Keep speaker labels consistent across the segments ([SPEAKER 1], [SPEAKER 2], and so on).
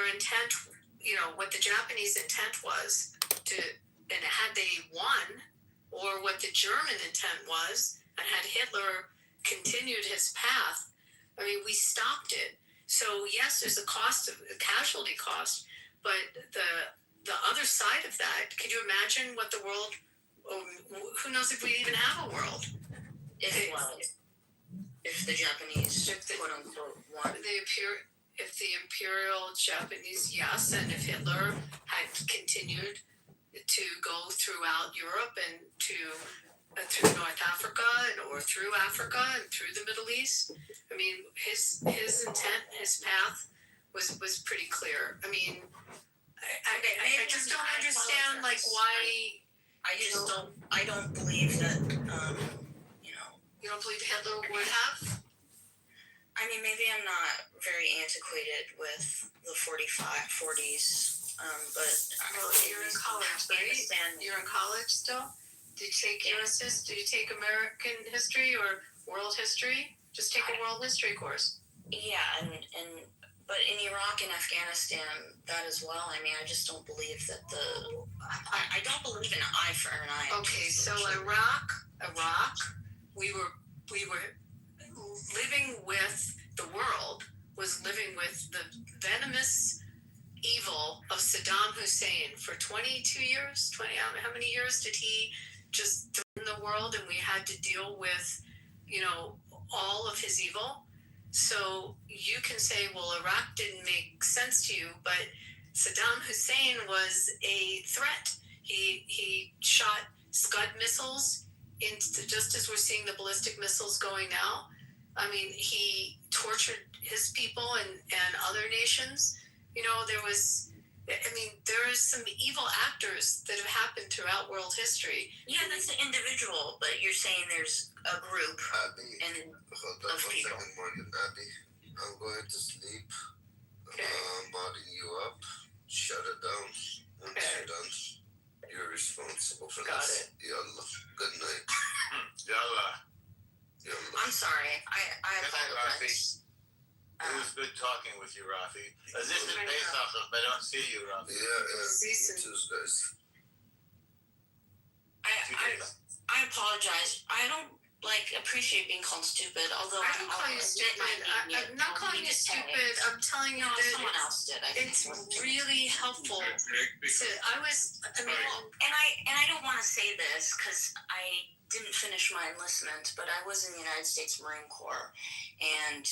[SPEAKER 1] their intent, what the Japanese intent was and had they won, or what the German intent was, and had Hitler continued his path, I mean, we stopped it. So yes, there's a casualty cost, but the other side of that, could you imagine what the world, who knows if we even have a world?
[SPEAKER 2] If the Japanese, quote unquote, won.
[SPEAKER 1] If the Imperial Japanese, yes, and if Hitler had continued to go throughout Europe and through North Africa or through Africa and through the Middle East, I mean, his intent, his path was pretty clear. I mean, I just don't understand why.
[SPEAKER 2] I don't believe that.
[SPEAKER 1] You don't believe Hitler would have?
[SPEAKER 2] I mean, maybe I'm not very antiquated with the 40s, but...
[SPEAKER 1] Well, you're in college, right? You're in college still? Did you take U.S. history? Did you take American history or world history? Just take a world history course.
[SPEAKER 2] Yeah, but in Iraq and Afghanistan, that as well. I mean, I just don't believe that I don't believe in eye for an eye.
[SPEAKER 1] Okay, so Iraq, we were living with, the world was living with the venomous evil of Saddam Hussein for 22 years. How many years did he just threaten the world, and we had to deal with, all of his evil? So you can say, well, Iraq didn't make sense to you, but Saddam Hussein was a threat. He shot Scud missiles just as we're seeing the ballistic missiles going now. I mean, he tortured his people and other nations. There is some evil actors that have happened throughout world history.
[SPEAKER 2] Yeah, that's an individual, but you're saying there's a group
[SPEAKER 3] Abby, hold on
[SPEAKER 2] of
[SPEAKER 3] one
[SPEAKER 2] people.
[SPEAKER 3] second, Morgan. Abby, I'm going to sleep.
[SPEAKER 1] Okay.
[SPEAKER 3] I'm modding you up. Shut it down. Once you're done, you're responsible for
[SPEAKER 1] Got
[SPEAKER 3] this. Yallah. Good night.
[SPEAKER 4] Yalla.
[SPEAKER 2] I'm sorry. I
[SPEAKER 4] Good night, Rafi.
[SPEAKER 2] apologize.
[SPEAKER 4] It was good talking with you, Rafi. This is based off of, I don't see you, Rafi.
[SPEAKER 3] Yeah,
[SPEAKER 1] Season.
[SPEAKER 3] Tuesdays.
[SPEAKER 2] I apologize. I don't appreciate being called stupid, although
[SPEAKER 1] I don't call you stupid. I'm not calling you stupid. I'm telling you that
[SPEAKER 2] someone else did. I think
[SPEAKER 1] it's really helpful. And
[SPEAKER 2] I don't want to say this because I didn't finish my enlistment, but I was in the United States Marine Corps, and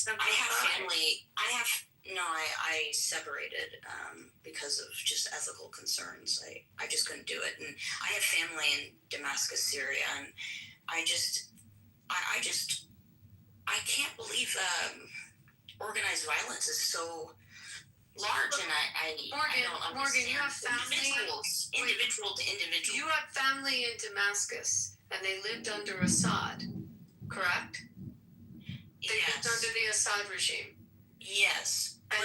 [SPEAKER 2] I have family. I separated because of just ethical concerns. I just couldn't do it, and I have family in Damascus, Syria, and I can't believe organized violence is so large, and I don't understand.
[SPEAKER 1] Morgan, you have family.
[SPEAKER 2] Individual to individual.
[SPEAKER 1] You have family in Damascus, and they lived under Assad, correct? They lived under the Assad regime.
[SPEAKER 2] Yes.
[SPEAKER 1] And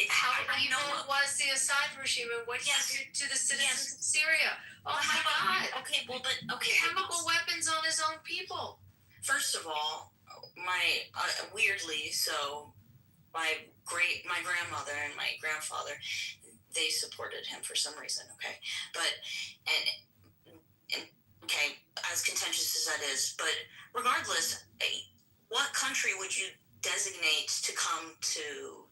[SPEAKER 1] how do you know it was the Assad regime, and what he did to the citizens of Syria? Oh my God!
[SPEAKER 2] Okay,
[SPEAKER 1] Chemical weapons on his own people.
[SPEAKER 2] First of all, my weirdly so, my grandmother and my grandfather, they supported him for some reason. Okay, but and okay, as contentious as that is, but regardless, what country would you designate to come to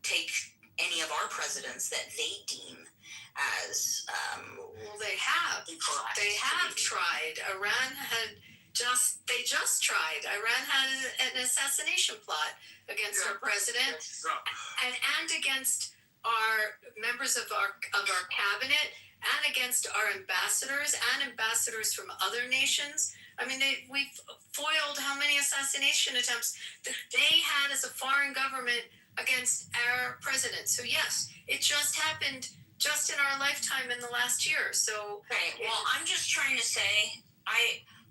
[SPEAKER 2] take any of our presidents that they deem as
[SPEAKER 1] well, they have tried. They just tried. Iran had an assassination plot against our president and against our members of our cabinet, and against our ambassadors and ambassadors from other nations. I mean, we've foiled how many assassination attempts that they had as a foreign government against our president. So yes, it just happened just in our lifetime in the last year. So
[SPEAKER 2] okay, well, I'm just trying to say,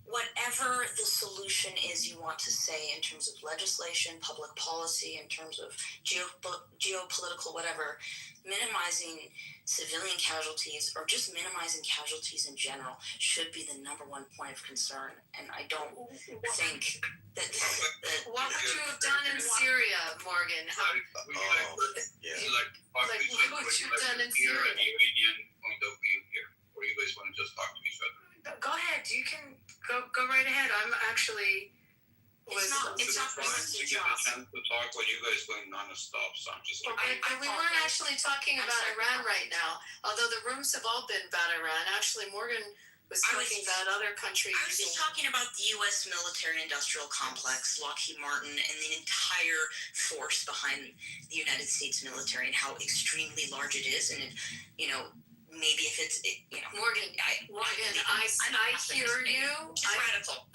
[SPEAKER 2] whatever the solution is you want to say in terms of legislation, public policy, in terms of geopolitical whatever, minimizing civilian casualties or just minimizing casualties in general should be the number one point of concern. And I don't think that
[SPEAKER 1] What would you have done in Syria, Morgan?
[SPEAKER 4] Yeah.
[SPEAKER 1] What would you have done in Syria?
[SPEAKER 5] Iranian point of view here, or you guys want to just talk to each other?
[SPEAKER 1] Go ahead. You can go right ahead. I'm actually
[SPEAKER 2] it's not
[SPEAKER 5] Trying
[SPEAKER 2] really
[SPEAKER 5] to get a chance to talk when you guys going non-stop, so I'm just like,
[SPEAKER 1] But we weren't actually talking about Iran right now. Although the rooms have all been about Iran. Actually, Morgan was talking about other countries.
[SPEAKER 2] I was just talking about the U.S. military-industrial complex, Lockheed Martin, and the entire force behind the United States military and how extremely large it is. And, maybe if it's,
[SPEAKER 1] Morgan, I hear you.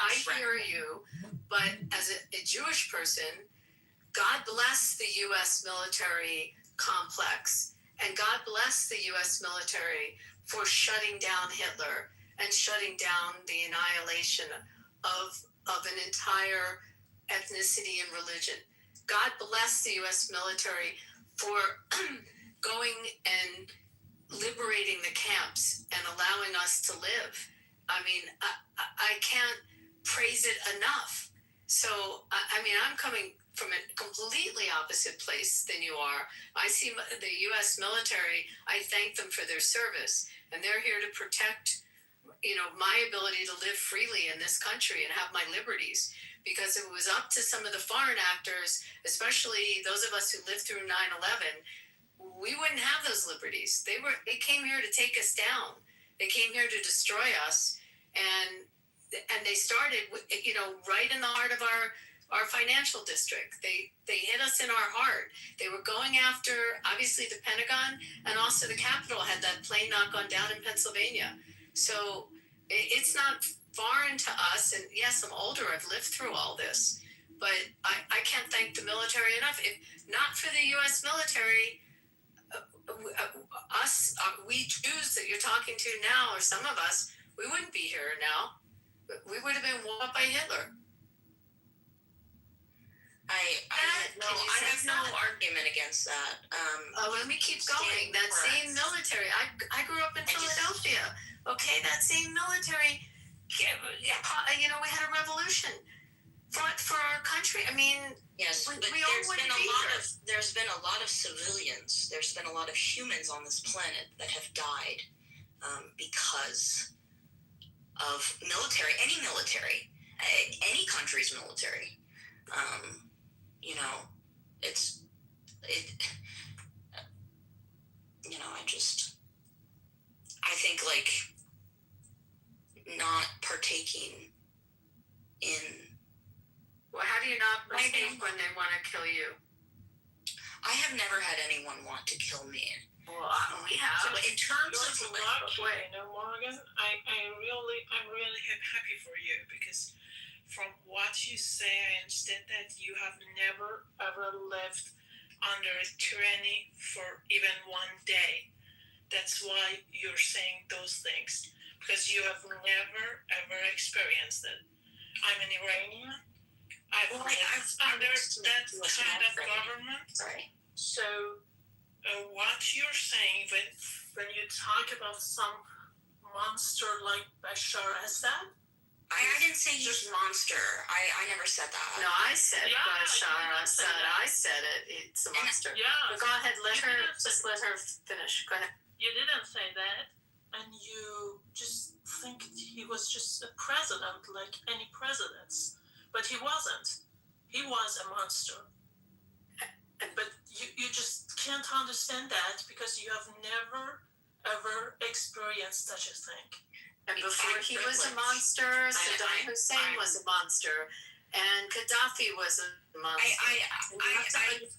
[SPEAKER 1] I hear you. But as a Jewish person, God bless the U.S. military complex, and God bless the U.S. military for shutting down Hitler and shutting down the annihilation of an entire ethnicity and religion. God bless the U.S. military for going and liberating the camps and allowing us to live. I mean, I can't praise it enough. So, I'm coming from a completely opposite place than you are. I see the U.S. military, I thank them for their service, and they're here to protect, my ability to live freely in this country and have my liberties. Because if it was up to some of the foreign actors, especially those of us who lived through 9/11, we wouldn't have those liberties. They came here to take us down. They came here to destroy us, and they started, right in the heart of our financial district. They hit us in our heart. They were going after, obviously, the Pentagon, and also the Capitol had that plane not gone down in Pennsylvania. So it's not foreign to us. And yes, I'm older. I've lived through all this. But I can't thank the military enough. If not for the U.S. military, we Jews that you're talking to now, or some of us, we wouldn't be here now. We would have been walled by Hitler.
[SPEAKER 2] I have no argument against that.
[SPEAKER 1] Let me keep going. That same military, I grew up in Philadelphia. Okay, that same military, we had a revolution, fought for our country. I mean,
[SPEAKER 2] yes, but there's been a lot of civilians. There's been a lot of humans on this planet that have died because of military, any country's military. I think not partaking in.
[SPEAKER 1] Well, how do you not partake when they want to kill you?
[SPEAKER 2] I have never had anyone want to kill me.
[SPEAKER 1] Well, we have.
[SPEAKER 2] So in terms of
[SPEAKER 6] Morgan, I'm really happy for you, because from what you say, I understand that you have never ever lived under tyranny for even one day. That's why you're saying those things, because you have never ever experienced it. I'm an Iranian. I've lived under that kind of government.
[SPEAKER 2] Sorry.
[SPEAKER 6] So, what you're saying when you talk about some monster like Bashar Assad?
[SPEAKER 2] I didn't say he's a monster. I never said that.
[SPEAKER 1] No, I said Bashar Assad. I said it. It's a monster.
[SPEAKER 6] Yeah.
[SPEAKER 1] But go ahead. Let her finish. Go ahead.
[SPEAKER 6] You didn't say that, and you just think he was just a president like any presidents, but he wasn't. He was a monster. But you just can't understand that because you have never ever experienced such a thing.
[SPEAKER 1] And before he was a monster, Saddam Hussein was a monster, and Gaddafi was a monster.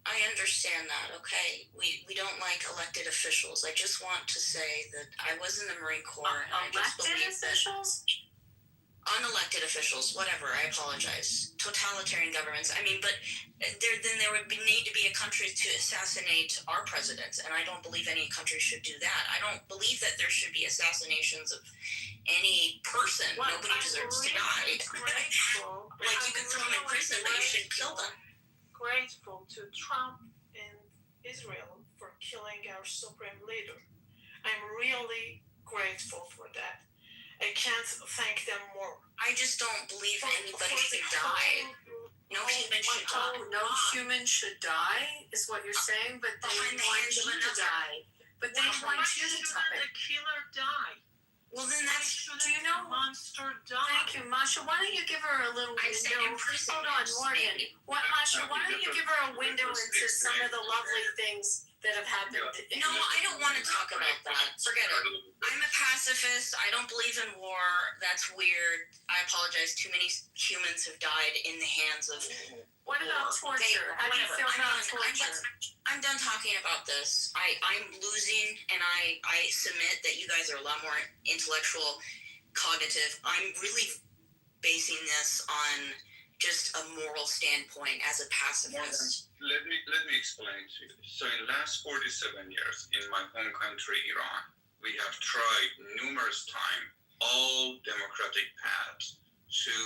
[SPEAKER 2] I understand that, okay? We don't like elected officials. I just want to say that I was in the Marine Corps. And I just
[SPEAKER 1] Elected
[SPEAKER 2] believe
[SPEAKER 1] officials?
[SPEAKER 2] unelected officials, whatever. I apologize. Totalitarian governments. I mean, but there would need to be a country to assassinate our presidents, and I don't believe any country should do that. I don't believe that there should be assassinations of any person.
[SPEAKER 6] Well,
[SPEAKER 2] Nobody deserves to die.
[SPEAKER 6] Grateful.
[SPEAKER 2] Like, you can throw them in prison, but you shouldn't kill them.
[SPEAKER 6] Grateful to Trump and Israel for killing our supreme leader. I'm really grateful for that. I can't thank them more.
[SPEAKER 2] I just don't believe anybody should die. No human should die.
[SPEAKER 1] No human should die, is what you're saying, but they
[SPEAKER 2] Behind the
[SPEAKER 1] want
[SPEAKER 2] hands of
[SPEAKER 1] you to
[SPEAKER 2] another.
[SPEAKER 1] die. But they
[SPEAKER 6] Why
[SPEAKER 1] want you to
[SPEAKER 6] shouldn't
[SPEAKER 1] die.
[SPEAKER 6] the killer die?
[SPEAKER 2] Well, then
[SPEAKER 6] Why
[SPEAKER 2] that's
[SPEAKER 6] shouldn't
[SPEAKER 1] do you know-
[SPEAKER 6] the monster die?
[SPEAKER 1] Thank you, Masha. Why don't you give her a little
[SPEAKER 2] I said
[SPEAKER 1] window?
[SPEAKER 2] in prison.
[SPEAKER 1] Hold on, Morgan.
[SPEAKER 2] maybe.
[SPEAKER 1] What, Masha? Why don't you give her a window into some of the lovely things that have happened?
[SPEAKER 2] No, I don't want to talk about that. Forget it. I'm a pacifist. I don't believe in war. That's weird. I apologize. Too many humans have died in the hands of.
[SPEAKER 1] What about torture? How do you feel about torture?
[SPEAKER 2] I'm done talking about this. I'm losing, and I submit that you guys are a lot more intellectual, cognitive. I'm really basing this on just a moral standpoint as a pacifist.
[SPEAKER 5] Let me explain to you. So in the last 47 years in my home country, Iran, we have tried numerous times all democratic paths to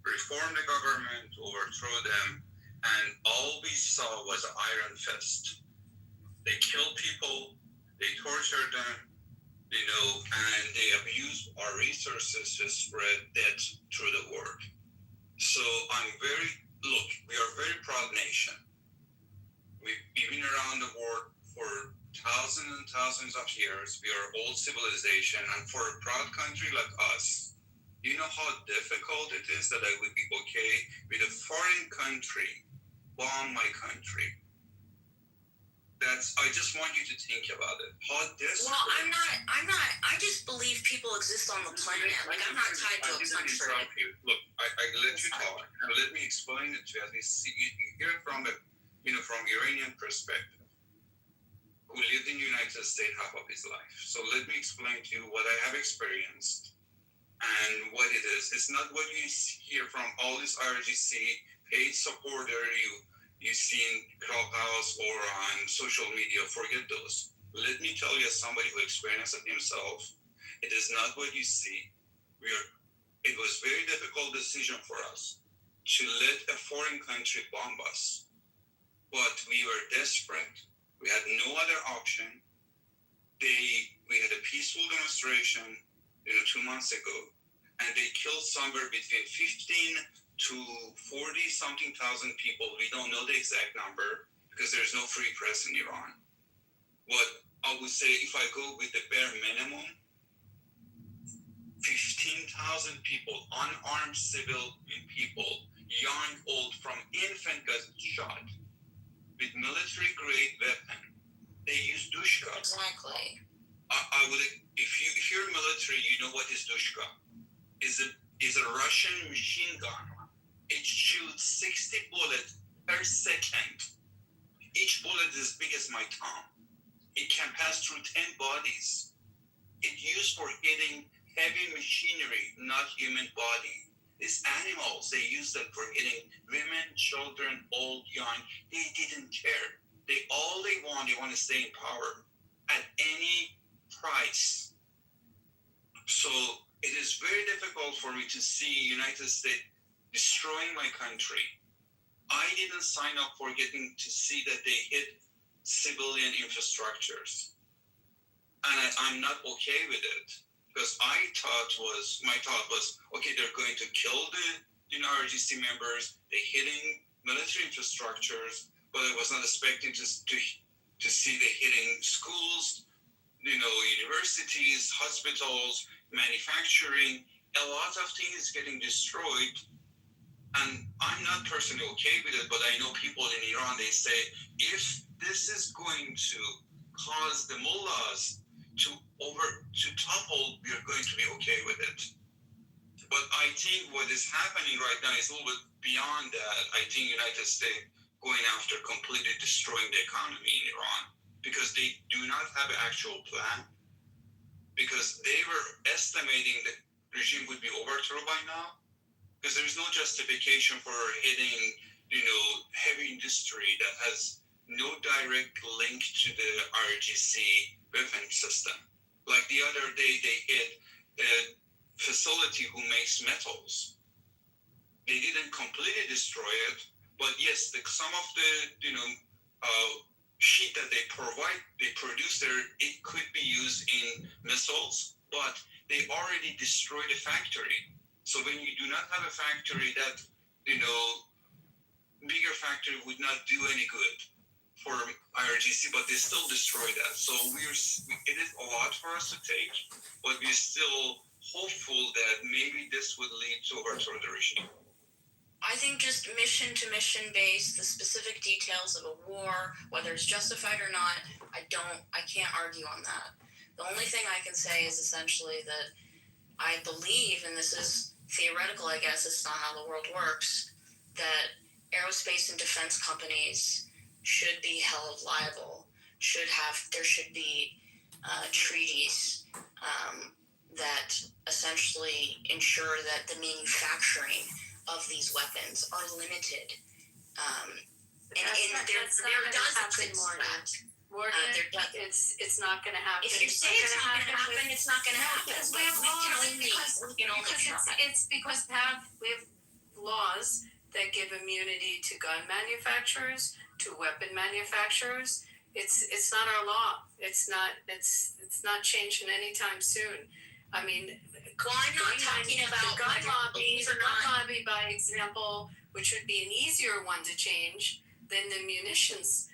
[SPEAKER 5] reform the government, overthrow them, and all we saw was an iron fist. They killed people, they tortured them, and they abused our resources to spread death through the world. So we are a very proud nation. We've been around the world for thousands and thousands of years. We are old civilization, and for a proud country like us, you know how difficult it is that I would be okay with a foreign country bomb my country. I just want you to think about it. How desperate.
[SPEAKER 2] Well, I'm not. I just believe people exist on the planet. Like, I'm not tied to a country.
[SPEAKER 5] Look, I let you talk, and let me explain it to you. At least you hear it from from Iranian perspective, who lived in the United States half of his life. So let me explain to you what I have experienced and what it is. It's not what you hear from all this RGC paid supporter you see in Clubhouse or on social media. Forget those. Let me tell you, as somebody who experienced it himself, it is not what you see. It was a very difficult decision for us to let a foreign country bomb us. But we were desperate. We had no other option. We had a peaceful demonstration 2 months ago, and they killed somewhere between 15 to 40-something thousand people. We don't know the exact number because there's no free press in Iran. But I would say if I go with the bare minimum, 15,000 people, unarmed civil people, young, old, from infant got shot with military-grade weapon. They use dushka.
[SPEAKER 2] Exactly.
[SPEAKER 5] I would, if you're military, you know what is dushka. Is a Russian machine gun. It shoots 60 bullets per second. Each bullet is as big as my thumb. It can pass through 10 bodies. It's used for hitting heavy machinery, not human body. These animals, they use them for hitting women, children, old, young. They didn't care. All they want to stay in power at any price. So it is very difficult for me to see United States destroying my country. I didn't sign up for getting to see that they hit civilian infrastructures. And I'm not okay with it. Because my thought was, okay, they're going to kill the RGC members, they're hitting military infrastructures, but I was not expecting to see they hitting schools, universities, hospitals, manufacturing. A lot of things getting destroyed. And I'm not personally okay with it, but I know people in Iran, they say, if this is going to cause the mullahs to topple, we're going to be okay with it. But I think what is happening right now is a little bit beyond that. I think United States going after completely destroying the economy in Iran because they do not have an actual plan. Because they were estimating that regime would be overthrown by now, because there's no justification for hitting, heavy industry that has no direct link to the RGC weapon system. Like the other day, they hit a facility who makes metals. They didn't completely destroy it, but yes, some of the sheet that they produce there, it could be used in missiles, but they already destroyed the factory. So when you do not have a factory, that bigger factory would not do any good for IRGC, but they still destroy that. So it is a lot for us to take, but we're still hopeful that maybe this would lead to overthrow the regime.
[SPEAKER 2] I think just mission to mission based, the specific details of a war, whether it's justified or not, I can't argue on that. The only thing I can say is essentially that I believe, and this is theoretical, I guess, it's not how the world works, that aerospace and defense companies should be held liable, there should be treaties that essentially ensure that the manufacturing of these weapons are limited. There does exist that.
[SPEAKER 1] It's not going to happen.
[SPEAKER 2] If you say it's not going to happen, it's not going to happen.
[SPEAKER 1] Because we have laws. It's because we have laws that give immunity to gun manufacturers, to weapon manufacturers. It's not our law. It's not changing anytime soon. I mean,
[SPEAKER 2] well, I'm not talking about
[SPEAKER 1] the gun lobby, by example, which would be an easier one to change than the munitions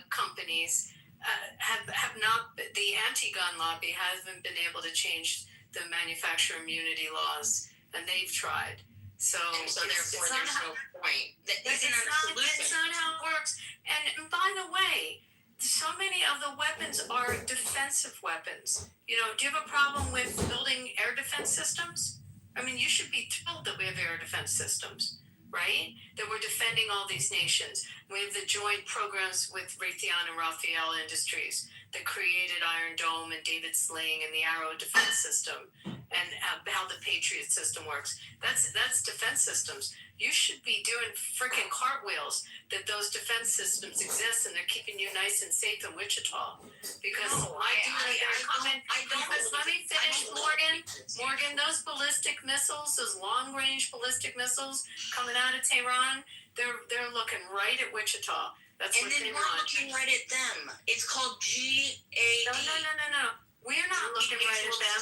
[SPEAKER 1] companies. Have not, the anti-gun lobby hasn't been able to change the manufacturer immunity laws, and they've tried. So
[SPEAKER 2] therefore, there's no point.
[SPEAKER 1] It's not how it works. And by the way, so many of the weapons are defensive weapons. Do you have a problem with building air defense systems? I mean, you should be thrilled that we have air defense systems, right? That we're defending all these nations. We have the joint programs with Raytheon and Rafael Industries that created Iron Dome and David Sling and the Arrow defense system, and how the Patriot system works. That's defense systems. You should be doing freaking cartwheels that those defense systems exist and they're keeping you nice and safe in Wichita. Because let me finish, Morgan, those ballistic missiles, those long-range ballistic missiles coming out of Tehran, they're looking right at Wichita. That's
[SPEAKER 2] and
[SPEAKER 1] what
[SPEAKER 2] then we're looking right at them. It's called GAD.
[SPEAKER 1] No. We're not looking right at them.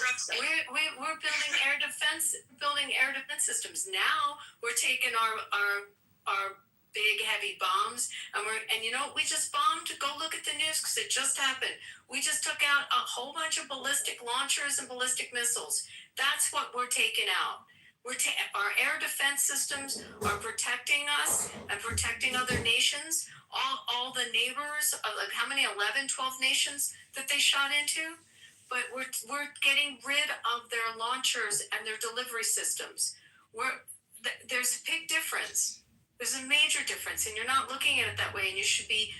[SPEAKER 1] We're building air defense systems. Now we're taking our big heavy bombs and we just bombed. Go look at the news because it just happened. We just took out a whole bunch of ballistic launchers and ballistic missiles. That's what we're taking out. Our air defense systems are protecting us and protecting other nations. All the neighbors, like how many, 11, 12 nations that they shot into? But we're getting rid of their launchers and their delivery systems. There's a big difference. There's a major difference, and you're not looking at it that way, and you should be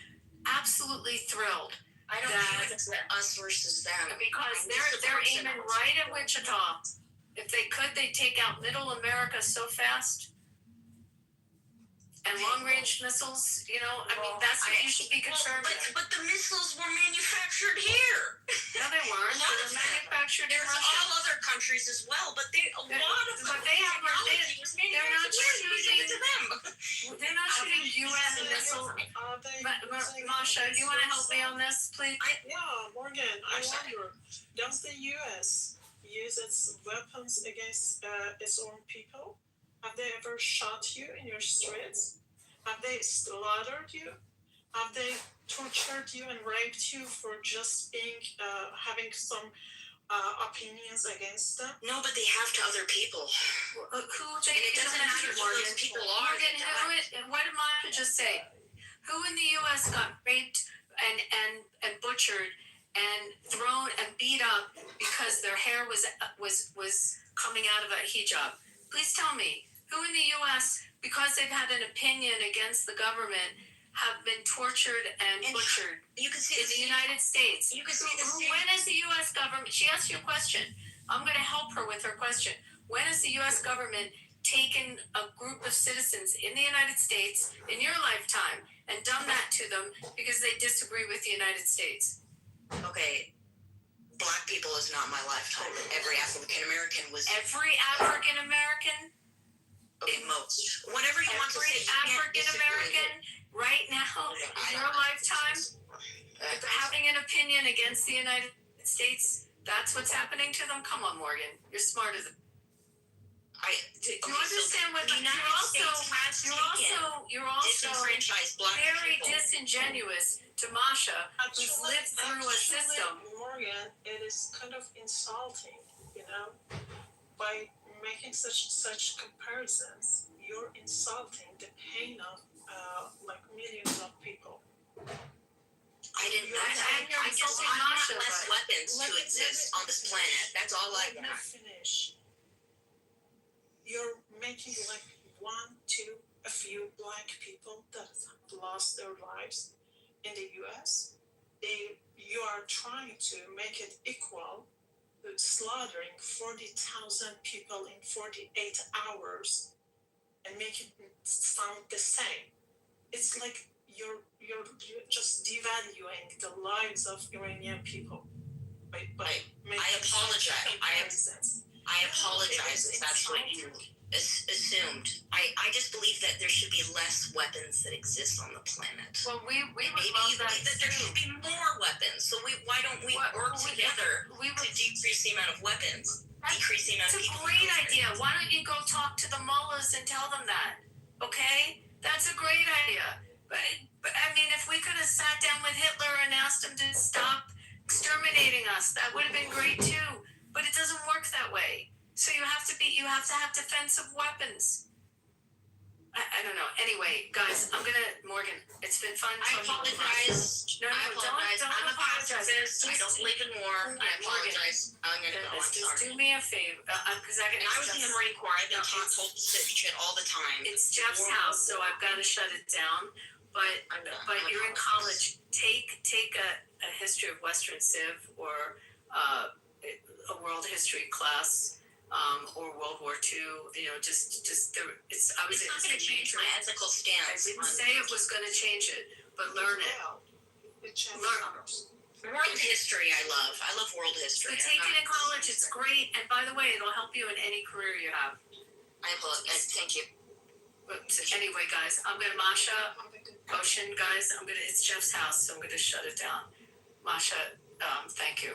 [SPEAKER 1] absolutely thrilled.
[SPEAKER 2] I don't think it's us versus them.
[SPEAKER 1] Because they're aiming right at Wichita. If they could, they'd take out Middle America so fast. And long-range missiles, that's what you should be concerned with.
[SPEAKER 2] But the missiles were manufactured here.
[SPEAKER 1] No, they weren't. They were manufactured in Russia.
[SPEAKER 2] There's all other countries as well, but a lot of technology was manufactured here to them.
[SPEAKER 1] They're not shooting U.S. missiles. Masha, you want to help me on this, please?
[SPEAKER 6] Morgan, I wonder, does the U.S. use its weapons against its own people? Have they ever shot you in your streets? Have they slaughtered you? Have they tortured you and raped you for just having some opinions against them?
[SPEAKER 2] No, but they have to other people.
[SPEAKER 1] And
[SPEAKER 2] it doesn't matter who those people are.
[SPEAKER 1] Morgan, what did Masha just say? Who in the U.S. got raped and butchered and thrown and beat up because their hair was coming out of a hijab? Please tell me. Who in the U.S., because they've had an opinion against the government, have been tortured and butchered
[SPEAKER 2] you can see
[SPEAKER 1] in the United States?
[SPEAKER 2] You can see the same.
[SPEAKER 1] When is the U.S. government? She asked you a question. I'm going to help her with her question. When has the U.S. government taken a group of citizens in the United States in your lifetime and done that to them because they disagree with the United States?
[SPEAKER 2] Okay, black people is not my lifetime. Every African American was
[SPEAKER 1] Every African American,
[SPEAKER 2] most. Whatever you want to
[SPEAKER 1] every
[SPEAKER 2] say, you can't
[SPEAKER 1] African
[SPEAKER 2] disagree
[SPEAKER 1] American, right now in your lifetime, having an opinion against the United States. That's what's happening to them. Come on, Morgan, you're smarter than. Do you understand what
[SPEAKER 2] the United States has
[SPEAKER 1] you're also
[SPEAKER 2] disenfranchised black
[SPEAKER 1] very
[SPEAKER 2] people.
[SPEAKER 1] disingenuous to Masha, who's lived through a system.
[SPEAKER 6] Morgan, it is kind of insulting, you know, by making such comparisons. You're insulting the pain of like millions of people.
[SPEAKER 2] I didn't.
[SPEAKER 1] You're
[SPEAKER 2] I just
[SPEAKER 1] insulting
[SPEAKER 2] want
[SPEAKER 1] Masha,
[SPEAKER 2] less
[SPEAKER 1] but-
[SPEAKER 2] weapons to exist on this planet. That's all I
[SPEAKER 6] Let me
[SPEAKER 2] want.
[SPEAKER 6] finish. You're making like a few black people that have lost their lives in the U.S. You are trying to make it equal, slaughtering 40,000 people in 48 hours, and make it sound the same. It's like you're just devaluing the lives of Iranian people by making
[SPEAKER 2] I apologize.
[SPEAKER 6] comparisons.
[SPEAKER 2] I apologize if that's what you assumed. I just believe that there should be less weapons that exist on the planet.
[SPEAKER 1] Well, we would
[SPEAKER 2] Maybe
[SPEAKER 1] love
[SPEAKER 2] you
[SPEAKER 1] that
[SPEAKER 2] believe that there should be more weapons. So why don't we work together to decrease the amount of weapons? Decrease the amount
[SPEAKER 1] It's
[SPEAKER 2] of
[SPEAKER 1] a
[SPEAKER 2] people.
[SPEAKER 1] great idea. Why don't you go talk to the mullahs and tell them that? Okay? That's a great idea. But I mean, if we could have sat down with Hitler and asked him to stop exterminating us, that would have been great too. But it doesn't work that way. So you have to have defensive weapons. I don't know. Anyway, guys, Morgan, it's been fun.
[SPEAKER 2] I apologize.
[SPEAKER 1] No,
[SPEAKER 2] I apologize.
[SPEAKER 1] don't
[SPEAKER 2] I'm a
[SPEAKER 1] apologize.
[SPEAKER 2] pacifist. I don't believe in war. I apologize. I'm gonna go. I'm
[SPEAKER 1] Just
[SPEAKER 2] sorry.
[SPEAKER 1] do me a favor, because I
[SPEAKER 2] And I was in the Marine Corps. I've been told shit all the time.
[SPEAKER 1] It's Jeff's house, so I've got to shut it down. But you're in college. Take a history of Western Civ or a world history class. Or World War II, you know, just there. I was.
[SPEAKER 2] It's not going to change my ethical
[SPEAKER 1] I
[SPEAKER 2] stance.
[SPEAKER 1] didn't say it was going to change it, but learn it.
[SPEAKER 6] It changes
[SPEAKER 1] Learn.
[SPEAKER 6] others.
[SPEAKER 2] World history, I love. I love world history.
[SPEAKER 1] But take it in college. It's great, and by the way, it'll help you in any career you have.
[SPEAKER 2] Thank you.
[SPEAKER 1] But anyway, guys, I'm gonna Masha, Ocean, guys. It's Jeff's house, so I'm gonna shut it down. Masha, thank you.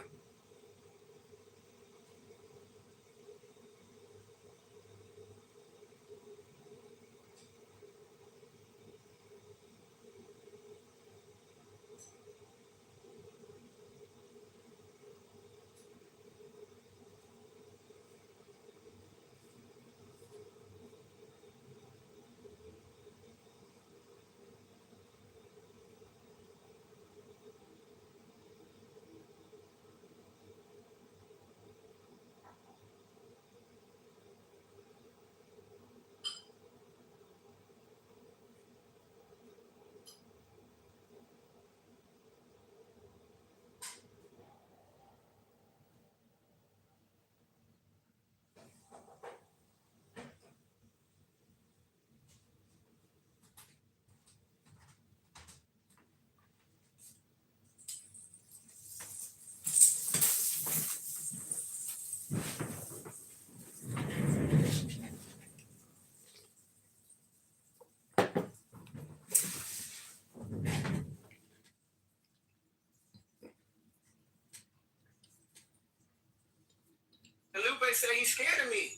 [SPEAKER 7] Lupe said he's scared of me.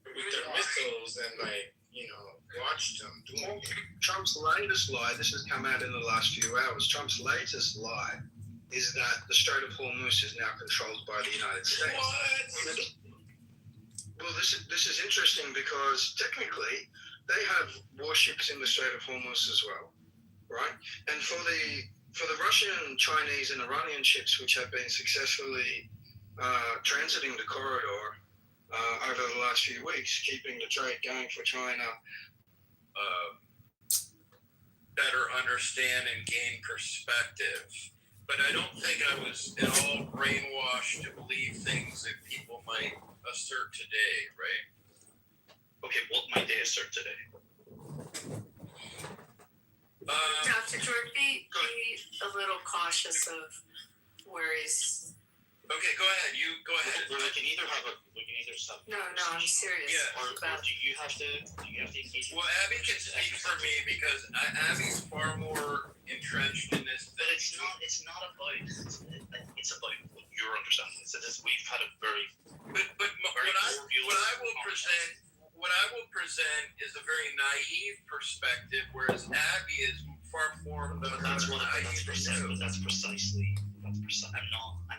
[SPEAKER 8] With their missiles and watched them doing it.
[SPEAKER 9] Trump's latest lie, this has come out in the last few hours, Trump's latest lie is that the Strait of Hormuz is now controlled by the United States.
[SPEAKER 8] What?
[SPEAKER 9] Well, this is interesting because technically they have warships in the Strait of Hormuz as well, right? And for the Russian, Chinese, and Iranian ships which have been successfully transiting the corridor over the last few weeks, keeping the trade going for China.
[SPEAKER 8] Better understand and gain perspective. but I don't think I was at all brainwashed to believe things that people might assert today, right?
[SPEAKER 10] Okay, what might they assert today?
[SPEAKER 1] Dr. Jordan, be a little cautious of where he's.
[SPEAKER 8] Okay, go ahead. You go ahead.
[SPEAKER 10] We can either stop.
[SPEAKER 1] No, I'm serious.
[SPEAKER 8] Yeah.
[SPEAKER 10] Or
[SPEAKER 1] About.
[SPEAKER 10] do you have to engage?
[SPEAKER 8] Well, Abby can speak for me because Abby's far more entrenched in this.
[SPEAKER 10] But it's not about. It's about your understanding. So we've had a very.
[SPEAKER 8] But what I will present is a very naive perspective, whereas Abby is far formed of
[SPEAKER 10] That's precisely. I'm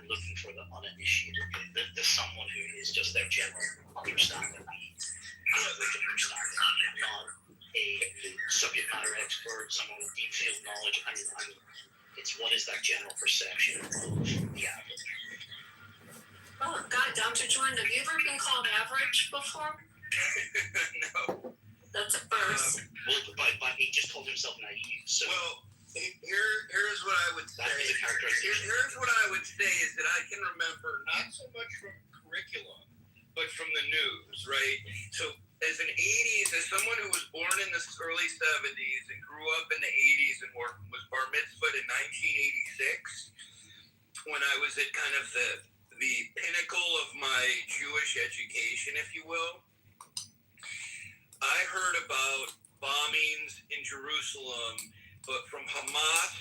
[SPEAKER 10] looking for the uninitiated, the someone who is just their general understanding, average understanding, not a subject matter expert, someone with deep field knowledge. It's what is that general perception of the average.
[SPEAKER 1] Oh God, Dr. Jordan, have you ever been called average before?
[SPEAKER 8] No.
[SPEAKER 1] That's a first.
[SPEAKER 10] But he just called himself naive. So.
[SPEAKER 8] Well, here's what I would say.
[SPEAKER 10] That is a characterization.
[SPEAKER 8] Here's what I would say is that I can remember not so much from curriculum, but from the news, right? So as someone who was born in the early 70s and grew up in the 80s and was bar mitzvahed in 1986, when I was at kind of the pinnacle of my Jewish education, if you will, I heard about bombings in Jerusalem, but from Hamas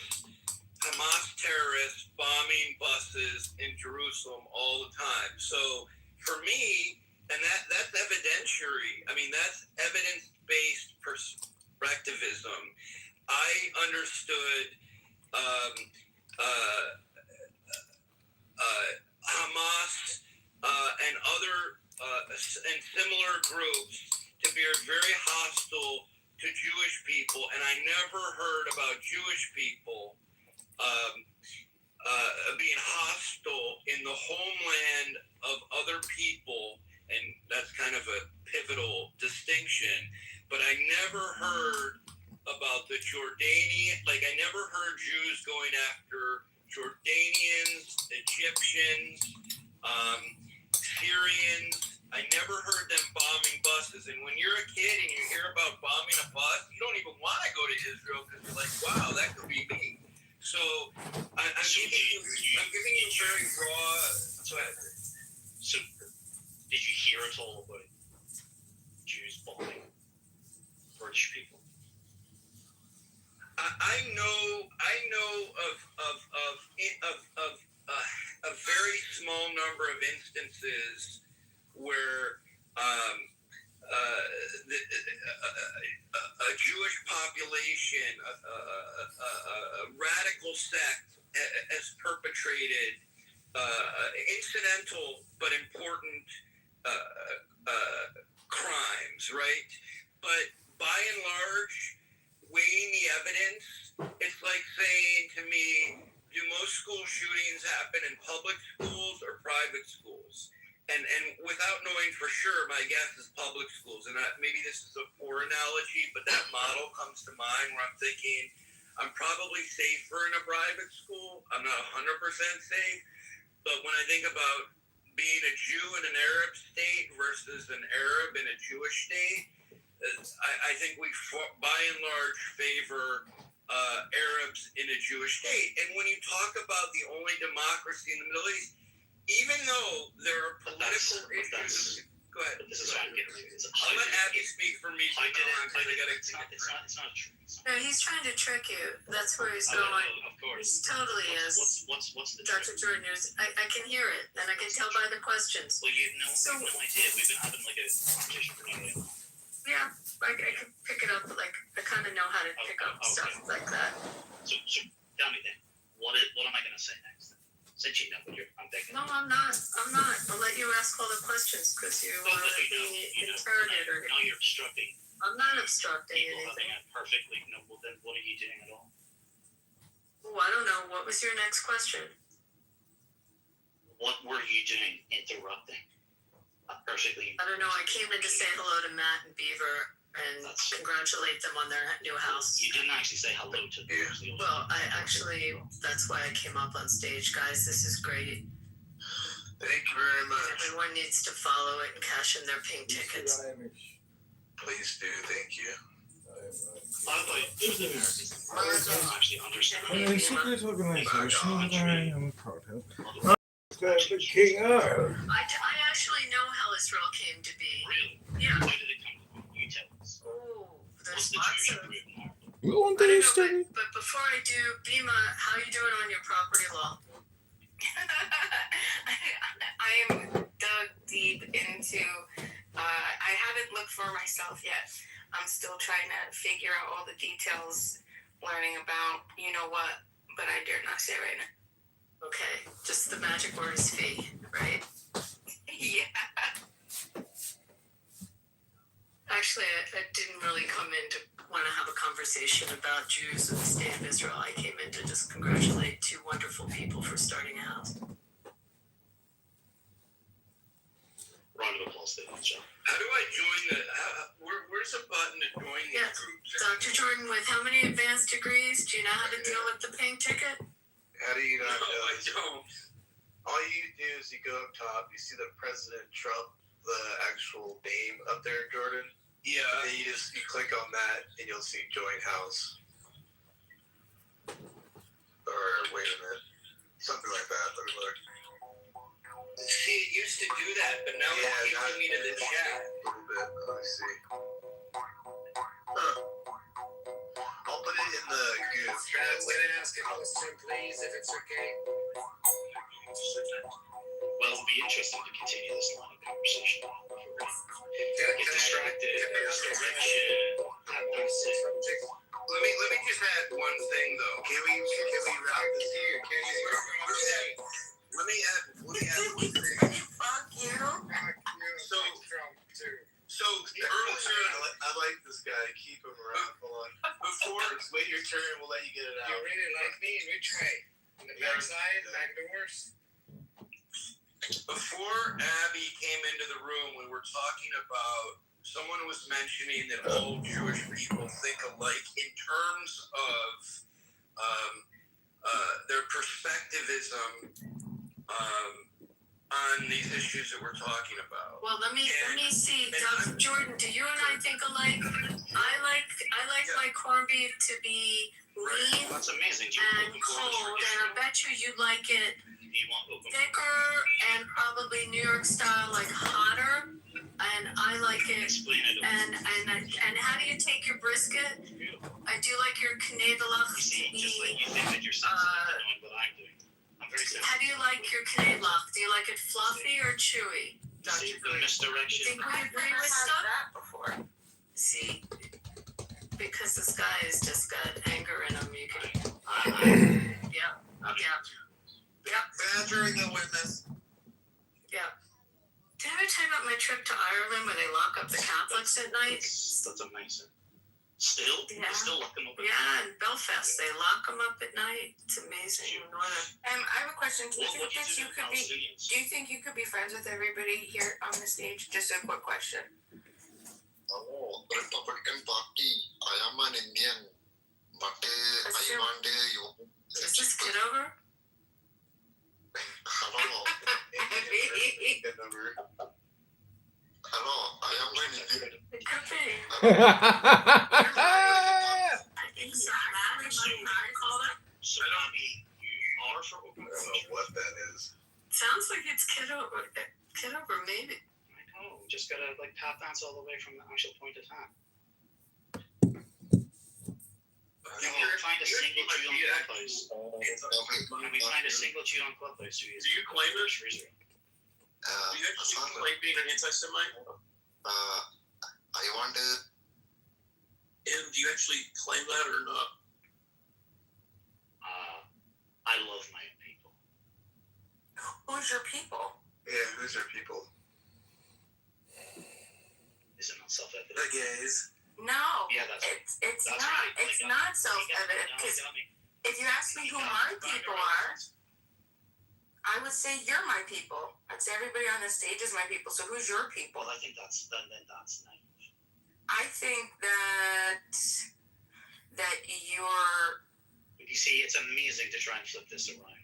[SPEAKER 8] terrorists bombing buses in Jerusalem all the time. So for me, and that's evidentiary. I mean, that's evidence-based perspectivism. I understood Hamas and other and similar groups to be very hostile to Jewish people, and I never heard about Jewish people being hostile in the homeland of other people, and that's kind of a pivotal distinction. But I never heard about the Jordanian, like I never heard Jews going after Jordanians, Egyptians, Syrians. I never heard them bombing buses. And when you're a kid and you hear about bombing a bus, you don't even want to go to Israel because you're like, wow, that could be me. So I'm giving you very raw. So
[SPEAKER 10] did you hear at all about Jews bombing British people?
[SPEAKER 8] I know of a very small number of instances where a Jewish population, a radical sect, has perpetrated incidental but important crimes, right? But by and large, weighing the evidence, it's like saying to me, do most school shootings happen in public schools or private schools? And without knowing for sure, my guess is public schools. And maybe this is a poor analogy, but that model comes to mind where I'm thinking, I'm probably safer in a private school. I'm not 100% safe. But when I think about being a Jew in an Arab state versus an Arab in a Jewish state, I think we, by and large, favor Arabs in a Jewish state. And when you talk about the only democracy in the Middle East, even though there are political issues, go ahead.
[SPEAKER 10] This is what I'm getting at.
[SPEAKER 8] I'll let Abby speak for me.
[SPEAKER 10] It's not true.
[SPEAKER 1] No, he's trying to trick you. That's where he's
[SPEAKER 10] Oh,
[SPEAKER 1] going.
[SPEAKER 10] no, of course.
[SPEAKER 1] He totally is.
[SPEAKER 10] What's the
[SPEAKER 1] Dr. Jordan, I can hear it, and I can tell by the questions.
[SPEAKER 10] Well, you have no idea. We've been having like a conversation for a while.
[SPEAKER 1] Yeah, I can pick it up. Like I kind of know how to pick up stuff like that.
[SPEAKER 10] So tell me then, what am I going to say next? Since you know what I'm thinking.
[SPEAKER 1] No, I'm not. I'll let you ask all the questions because you want to be interrogated.
[SPEAKER 10] Now you're obstructing.
[SPEAKER 1] I'm not obstructing
[SPEAKER 10] People
[SPEAKER 1] anything.
[SPEAKER 10] having a perfectly. No, well then, what are you doing at all?
[SPEAKER 1] Oh, I don't know. What was your next question?
[SPEAKER 10] What were you doing interrupting? Perfectly.
[SPEAKER 1] I don't know. I came in to say hello to Matt and Beaver. and congratulate them on their new house.
[SPEAKER 10] You didn't actually say hello to them.
[SPEAKER 1] Well, that's why I came up on stage. Guys, this is great.
[SPEAKER 3] Thank you very much.
[SPEAKER 1] Everyone needs to follow it and cash in their pink tickets.
[SPEAKER 3] Please do. Thank you.
[SPEAKER 10] By the way, I don't actually understand.
[SPEAKER 11] Well, it's a good organisation, and I'm proud of it. The King Arthur.
[SPEAKER 1] I actually know how Israel came to be.
[SPEAKER 10] Really?
[SPEAKER 1] Yeah.
[SPEAKER 10] Where did it come from? You tell us.
[SPEAKER 1] Oh,
[SPEAKER 10] What's
[SPEAKER 1] there's
[SPEAKER 10] the
[SPEAKER 1] lots
[SPEAKER 10] Jewish
[SPEAKER 1] of.
[SPEAKER 10] group in Ireland?
[SPEAKER 11] We want
[SPEAKER 1] I
[SPEAKER 11] the
[SPEAKER 1] don't know,
[SPEAKER 11] history.
[SPEAKER 1] but before I do, Bima, how are you doing on your property law?
[SPEAKER 12] I am dug deep into. I haven't looked for myself yet. I'm still trying to figure out all the details, learning about you know what, but I dare not say right now.
[SPEAKER 1] Okay, just the magic word is fee, right?
[SPEAKER 12] Yeah.
[SPEAKER 1] Actually, I didn't really come in to want to have a conversation about Jews and the state of Israel. I came in to just congratulate two wonderful people for starting a house.
[SPEAKER 10] Round of applause, ladies and gentlemen.
[SPEAKER 8] How do I join the? Where's the button to join these
[SPEAKER 1] Yes.
[SPEAKER 8] groups?
[SPEAKER 1] Dr. Jordan, with how many advanced degrees? Do you know how to deal with the pink ticket?
[SPEAKER 3] How do you
[SPEAKER 8] No,
[SPEAKER 3] not know?
[SPEAKER 8] I don't.
[SPEAKER 3] All you do is you go up top, you see the President Trump, the actual name up there, Jordan.
[SPEAKER 8] Yeah.
[SPEAKER 3] And you click on that and you'll see join house. Or wait a minute. Something like that. Let me look.
[SPEAKER 8] See, it used to do that, but now it keeps me to the chat.
[SPEAKER 3] A little bit. Let me see. I'll put it in the Google.
[SPEAKER 7] Can I ask a question, please, if it's okay?
[SPEAKER 10] Well, it'll be interesting to continue this line of conversation. Get distracted, misdirection, that's it.
[SPEAKER 8] Let me just add one thing though.
[SPEAKER 3] Can we wrap this here? Let me add one thing.
[SPEAKER 12] Fuck you.
[SPEAKER 8] So earlier,
[SPEAKER 3] I like this guy. Keep him around. Hold on.
[SPEAKER 8] before
[SPEAKER 3] Just wait your turn. We'll let you get it
[SPEAKER 7] You
[SPEAKER 3] out.
[SPEAKER 7] really like me, we try. On the backside, back doors.
[SPEAKER 8] Before Abby came into the room, we were talking about someone was mentioning that all Jewish people think alike in terms of their perspectivism on these issues that we're talking about.
[SPEAKER 1] Well, let me see. Dr. Jordan, do you and I think alike? I like my corned beef to be lean
[SPEAKER 10] That's amazing. Do you
[SPEAKER 1] and cold, and I bet you like it
[SPEAKER 10] you want open?
[SPEAKER 1] thicker and probably New York style, like hotter. And I like it.
[SPEAKER 10] Explain it.
[SPEAKER 1] And how do you take your brisket? I do like your knedlach
[SPEAKER 10] You
[SPEAKER 1] to
[SPEAKER 10] see, just like
[SPEAKER 1] be.
[SPEAKER 10] you think that you're sensitive to knowing what I'm doing. I'm very sensitive.
[SPEAKER 1] How do you like your knedlach? Do you like it fluffy or chewy,
[SPEAKER 10] You see
[SPEAKER 1] Dr.
[SPEAKER 10] the
[SPEAKER 1] Jordan?
[SPEAKER 10] misdirection.
[SPEAKER 1] Think we agree with stuff? Before. See, because this guy has just got anger in him. You can. Yeah.
[SPEAKER 3] Badgering the witness.
[SPEAKER 1] Yeah. Did I ever tell you about my trip to Ireland where they lock up the Catholics at night?
[SPEAKER 10] That's amazing. Still?
[SPEAKER 1] Yeah.
[SPEAKER 10] They still lock them up at
[SPEAKER 1] Yeah, in Belfast, they lock them up at night. It's amazing.
[SPEAKER 12] I have a question. Do you think that you could be?
[SPEAKER 10] Palestinians?
[SPEAKER 12] Do you think you could be friends with everybody here on the stage? Just a quick question.
[SPEAKER 3] Oh, Republican Party. I am an Indian, but
[SPEAKER 12] That's
[SPEAKER 3] I
[SPEAKER 12] true.
[SPEAKER 3] want you.
[SPEAKER 1] Is this Kitover?
[SPEAKER 3] Hello. Hello, I am an Indian.
[SPEAKER 1] It could be. I think so.
[SPEAKER 10] So maybe you are for open
[SPEAKER 3] I don't know what that is.
[SPEAKER 1] Sounds like it's Kitover. Kitover, maybe.
[SPEAKER 10] I know. Just gotta like tap dance all the way from the actual point of time. Find a single Jew on Clubhouse. Can we find a single Jew on Clubhouse who is?
[SPEAKER 5] Do you claim it?
[SPEAKER 10] for Israel?
[SPEAKER 5] Do you actually claim being an anti-Semite?
[SPEAKER 3] I want to.
[SPEAKER 5] And do you actually claim that or not?
[SPEAKER 10] I love my people.
[SPEAKER 12] Who's your people?
[SPEAKER 3] Yeah, who's your people?
[SPEAKER 10] Is it not self-evident?
[SPEAKER 3] The gays.
[SPEAKER 12] No.
[SPEAKER 10] Yeah, that's
[SPEAKER 12] it's
[SPEAKER 10] that's
[SPEAKER 12] not.
[SPEAKER 10] right.
[SPEAKER 12] It's not self-evident because if you ask me who my people are, I would say you're my people. I'd say everybody on the stage is my people. So who's your people?
[SPEAKER 10] Well, I think that's naive.
[SPEAKER 12] I think that you're.
[SPEAKER 10] You see, it's amazing to try and flip this around.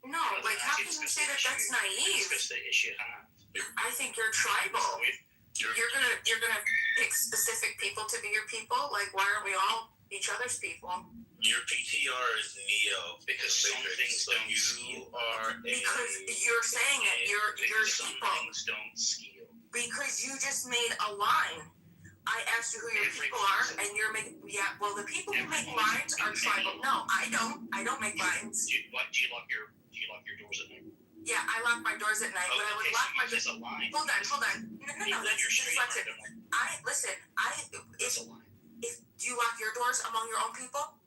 [SPEAKER 12] No, like how can you say that that's naive?
[SPEAKER 10] Discuss the issue at hand.
[SPEAKER 12] I think you're tribal. You're gonna pick specific people to be your people. Like, why aren't we all each other's people?
[SPEAKER 4] Your PTR is Neo
[SPEAKER 10] Because some things don't
[SPEAKER 4] you
[SPEAKER 10] skew.
[SPEAKER 4] are
[SPEAKER 12] Because you're saying it. You're
[SPEAKER 10] Some
[SPEAKER 12] people.
[SPEAKER 10] things don't skew.
[SPEAKER 12] Because you just made a line. I asked you who your people are, and you're making. Yeah, well, the people who make lines are tribal. No, I don't. I don't make lines.
[SPEAKER 10] Do you lock your doors at night?
[SPEAKER 12] Yeah, I lock my doors at night, but I would lock my doors.
[SPEAKER 10] That's a line.
[SPEAKER 12] Hold on. No, that's dyslexic. Listen.
[SPEAKER 10] That's a line.
[SPEAKER 12] Do you lock your doors among your own people?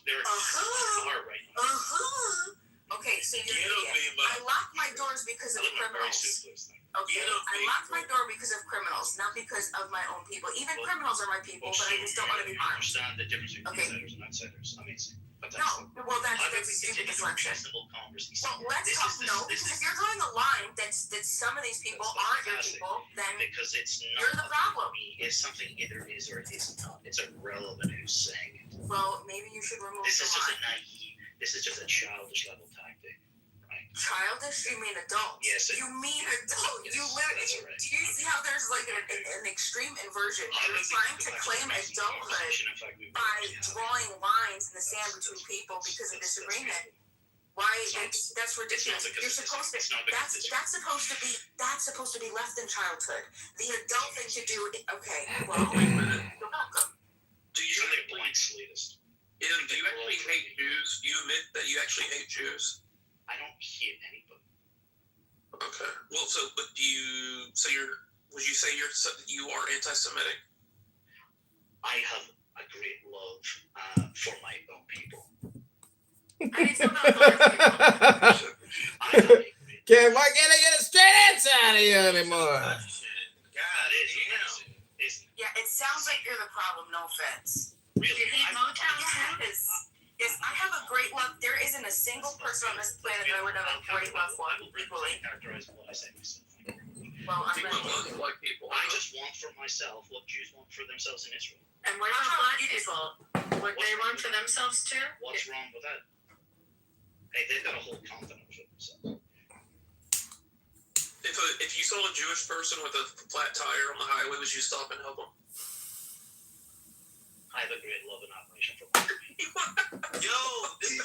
[SPEAKER 10] They're far right now.
[SPEAKER 12] Okay, so you're an idiot. I lock my doors because of criminals. Okay, I lock my door because of criminals, not because of my own people. Even criminals are my people, but I just don't want to be harmed.
[SPEAKER 10] Understand the difference between insiders and outsiders. Amazing.
[SPEAKER 12] No, well, that's stupid deflection. Well, let's talk. No, because if you're drawing a line that some of these people aren't your people, then
[SPEAKER 10] because it's not
[SPEAKER 12] you're the problem.
[SPEAKER 10] It's something either is or it is not. It's irrelevant who's saying it.
[SPEAKER 12] Well, maybe you should remove
[SPEAKER 10] This
[SPEAKER 12] the
[SPEAKER 10] is just
[SPEAKER 12] line.
[SPEAKER 10] a naive. This is just a childish level tactic.
[SPEAKER 12] Childish? You mean adult?
[SPEAKER 10] Yes.
[SPEAKER 12] You mean adult? You literally.
[SPEAKER 10] Right.
[SPEAKER 12] Do you see how there's like an extreme inversion? You're trying to claim adulthood by drawing lines in the sand between people because of disagreement. Why? That's ridiculous. You're supposed to. That's supposed to be left in childhood. The adult thing to do. Okay. Well, you're welcome.
[SPEAKER 8] Do you
[SPEAKER 10] You're like a blank slatist.
[SPEAKER 8] Do you actually hate Jews? Do you admit that you actually hate Jews?
[SPEAKER 10] I don't hate anybody.
[SPEAKER 8] Okay. Well, but would you say you are anti-Semitic?
[SPEAKER 10] I have a great love for my own people.
[SPEAKER 12] I didn't know about
[SPEAKER 11] Why can't I get a straight answer out of you anymore?
[SPEAKER 10] That is amazing, isn't it?
[SPEAKER 12] Yeah, it sounds like you're the problem. No offense.
[SPEAKER 10] Really?
[SPEAKER 12] You hate Motown? Yes, I have a great love. There isn't a single person on this planet that I would have a great love for equally.
[SPEAKER 10] Characterize what I say myself.
[SPEAKER 12] Well, I'm
[SPEAKER 8] People
[SPEAKER 12] ready.
[SPEAKER 8] love white people.
[SPEAKER 10] I just want for myself what Jews want for themselves in Israel.
[SPEAKER 1] And what about black people? What they want for themselves too?
[SPEAKER 10] What's wrong with that? Hey, they've got a whole continent for themselves.
[SPEAKER 8] If you saw a Jewish person with a flat tire on the highway, would you stop and help them?
[SPEAKER 10] I have a great love and admiration for my
[SPEAKER 4] Yo, this is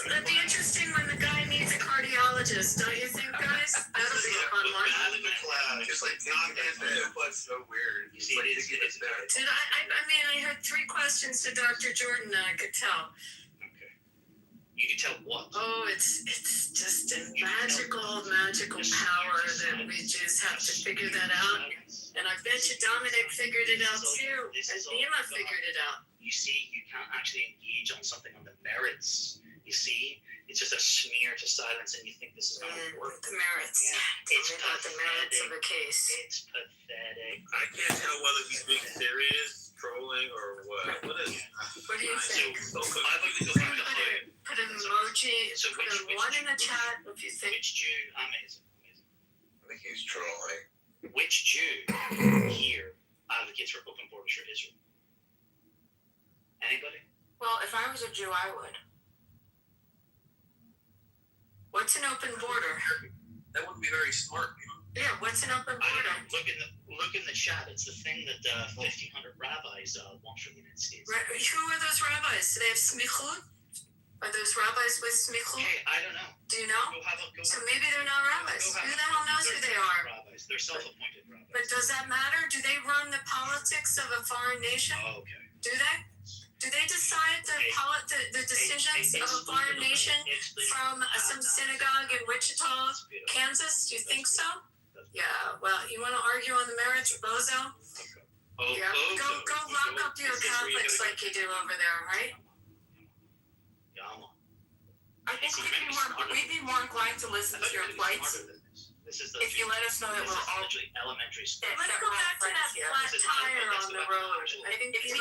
[SPEAKER 1] That'd be interesting when the guy needs a cardiologist, don't you think, guys? That'll be a fun one.
[SPEAKER 3] in the class, just like not answering, but so weird.
[SPEAKER 10] You see,
[SPEAKER 3] Like,
[SPEAKER 10] it's
[SPEAKER 3] better.
[SPEAKER 1] Dude, I mean, I heard 3 questions to Dr. Jordan and I could tell.
[SPEAKER 10] Okay. You can tell what?
[SPEAKER 1] Oh, it's just a magical power that we just have to figure that out. And I bet you Dominic figured it out too. And Nima figured it out.
[SPEAKER 10] You see, you can't actually engage on something on the merits. You see, it's just a smear to silence, and you think this is going to work.
[SPEAKER 1] The merits.
[SPEAKER 10] Yeah.
[SPEAKER 1] Tell
[SPEAKER 10] It's
[SPEAKER 1] me about the merits of a case.
[SPEAKER 10] It's pathetic.
[SPEAKER 4] I can't tell whether he's being serious, trolling, or what. What is?
[SPEAKER 1] What do you think?
[SPEAKER 10] I'd like to go back to higher.
[SPEAKER 1] Put an emoji, put a 1 in the chat if you think.
[SPEAKER 10] Which Jew? Amazing.
[SPEAKER 3] I think he's trolling.
[SPEAKER 10] Which Jew here advocates for open borders for Israel? Anybody?
[SPEAKER 12] Well, if I was a Jew, I would.
[SPEAKER 1] What's an open border?
[SPEAKER 8] That wouldn't be very smart.
[SPEAKER 1] Yeah, what's an open
[SPEAKER 10] I don't
[SPEAKER 1] border?
[SPEAKER 10] know. Look in the chat. It's the thing that 1,500 rabbis want for the United States.
[SPEAKER 1] Who are those rabbis? Do they have smichut? Are those rabbis with smichut?
[SPEAKER 10] Hey, I don't know.
[SPEAKER 1] Do you know? So maybe they're not rabbis. Who the hell knows who they are?
[SPEAKER 10] Rabbis. They're self-appointed rabbis.
[SPEAKER 1] But does that matter? Do they run the politics of a foreign nation?
[SPEAKER 10] Oh, okay.
[SPEAKER 1] Do they? Do they decide the decisions of a foreign nation from some synagogue in Wichita, Kansas? Do you think so? Yeah. Well, you want to argue on the merits, bozo? Yeah. Go lock up your Catholics like you do over there, right?
[SPEAKER 12] I think we'd be more inclined to listen to your plights if you let us know that we're all.
[SPEAKER 10] Elementary school.
[SPEAKER 1] Let's go back to that flat tire on the road. I think
[SPEAKER 12] If you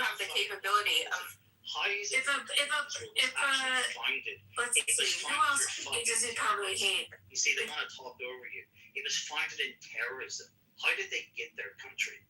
[SPEAKER 12] have the capability of
[SPEAKER 10] How is it?
[SPEAKER 12] If a
[SPEAKER 10] founded?
[SPEAKER 12] let's
[SPEAKER 10] It was
[SPEAKER 12] see, who
[SPEAKER 10] founded
[SPEAKER 12] else
[SPEAKER 10] for
[SPEAKER 12] does he
[SPEAKER 10] fucking
[SPEAKER 12] probably
[SPEAKER 10] terrorism.
[SPEAKER 12] hate?
[SPEAKER 10] You see, they want to talk over you. It was founded in terrorism. How did they get their country?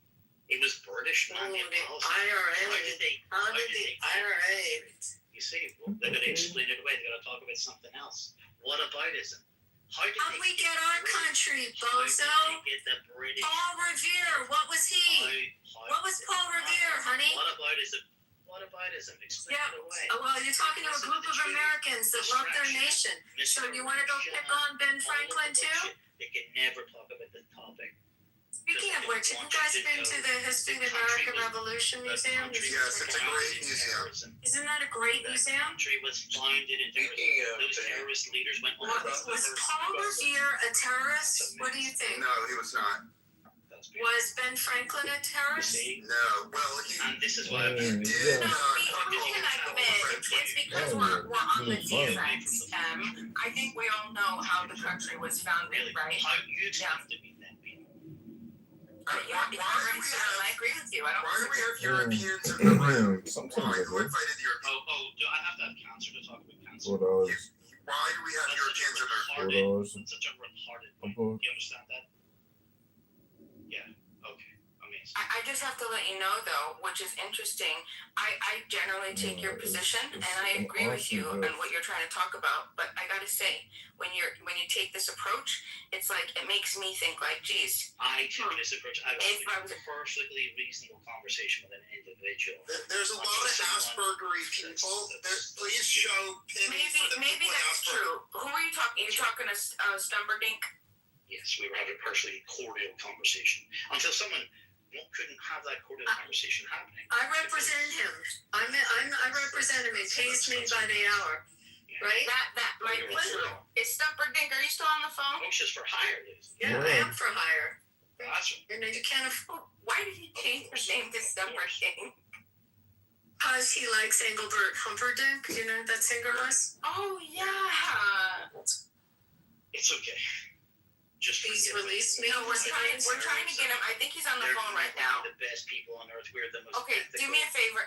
[SPEAKER 10] It was British
[SPEAKER 12] Oh,
[SPEAKER 10] mandate
[SPEAKER 12] the
[SPEAKER 10] policy.
[SPEAKER 12] IRA.
[SPEAKER 10] How did they?
[SPEAKER 12] How did the IRA?
[SPEAKER 10] You see, well, they're going to explain it away. They're going to talk about something else. What aboutism? How did
[SPEAKER 12] How'd
[SPEAKER 10] they
[SPEAKER 12] we get our country,
[SPEAKER 10] How did
[SPEAKER 12] bozo?
[SPEAKER 10] they get the British?
[SPEAKER 12] Paul Revere, what was he? What was Paul Revere, honey?
[SPEAKER 10] What aboutism? What aboutism? Explain
[SPEAKER 12] Yeah,
[SPEAKER 10] it away.
[SPEAKER 12] well, you're talking to a group of Americans that love their nation. So you want to go pick on Ben Franklin too?
[SPEAKER 10] They can never talk about the topic.
[SPEAKER 12] Speaking of which, have you guys been to the History of the American Revolution Museum?
[SPEAKER 9] Yes, it's a great museum.
[SPEAKER 12] Isn't that a great museum?
[SPEAKER 10] The country was founded in
[SPEAKER 9] Speaking of
[SPEAKER 10] those terrorist leaders went on.
[SPEAKER 12] Was Paul Revere a terrorist? What do you think?
[SPEAKER 9] No, he was not.
[SPEAKER 12] Was Ben Franklin a terrorist?
[SPEAKER 9] No, well, he
[SPEAKER 10] And this is why
[SPEAKER 9] did
[SPEAKER 12] No, we can admit it's because we're on the defense. I think we all know how the country was founded, right?
[SPEAKER 10] How you have to be that people.
[SPEAKER 12] I agree with you. I don't.
[SPEAKER 9] Why do we have Europeans in the room?
[SPEAKER 11] Sometimes
[SPEAKER 9] Who
[SPEAKER 11] I do.
[SPEAKER 9] invited the Europeans?
[SPEAKER 10] Do I have to have cancer to talk about cancer?
[SPEAKER 11] $4.
[SPEAKER 9] Why do we have Europeans in the room?
[SPEAKER 11] $4.
[SPEAKER 10] Such a retarded
[SPEAKER 11] A
[SPEAKER 10] point.
[SPEAKER 11] book.
[SPEAKER 10] You understand that? Yeah. Okay. Amazing.
[SPEAKER 12] I just have to let you know, though, which is interesting. I generally take your position, and I agree with you on what you're trying to talk about. But I gotta say, when you take this approach, it's like it makes me think like, geez,
[SPEAKER 10] I took this approach. I
[SPEAKER 12] If I
[SPEAKER 10] was
[SPEAKER 12] was-
[SPEAKER 10] a perfectly reasonable conversation with an individual.
[SPEAKER 9] There's a lot of Aspergery people. Please show pity for the
[SPEAKER 12] maybe
[SPEAKER 9] people with
[SPEAKER 12] that's
[SPEAKER 9] Asperger.
[SPEAKER 12] true. Who are you talking? You're talking to Stumberdink?
[SPEAKER 10] Yes, we were having a perfectly cordial conversation until someone couldn't have that cordial conversation happening.
[SPEAKER 12] I represent him. I represent him. He pays me by the hour, right? That might be true. Is Stumperdink? Are you still on the phone?
[SPEAKER 10] Functions for hire, Liz.
[SPEAKER 12] Yeah, I am for hire.
[SPEAKER 10] That's right.
[SPEAKER 12] And then you can't afford. Why did he change his name to Stumperdink? Because he likes Engelbert Humperdinck. You know who that singer was? Oh yeah.
[SPEAKER 10] It's okay. Just
[SPEAKER 12] He's
[SPEAKER 10] forgive
[SPEAKER 12] released me.
[SPEAKER 10] No,
[SPEAKER 12] We're trying to get him. I think he's on the phone right now.
[SPEAKER 10] The best people on earth. We're the most.
[SPEAKER 12] Okay, do me a favor.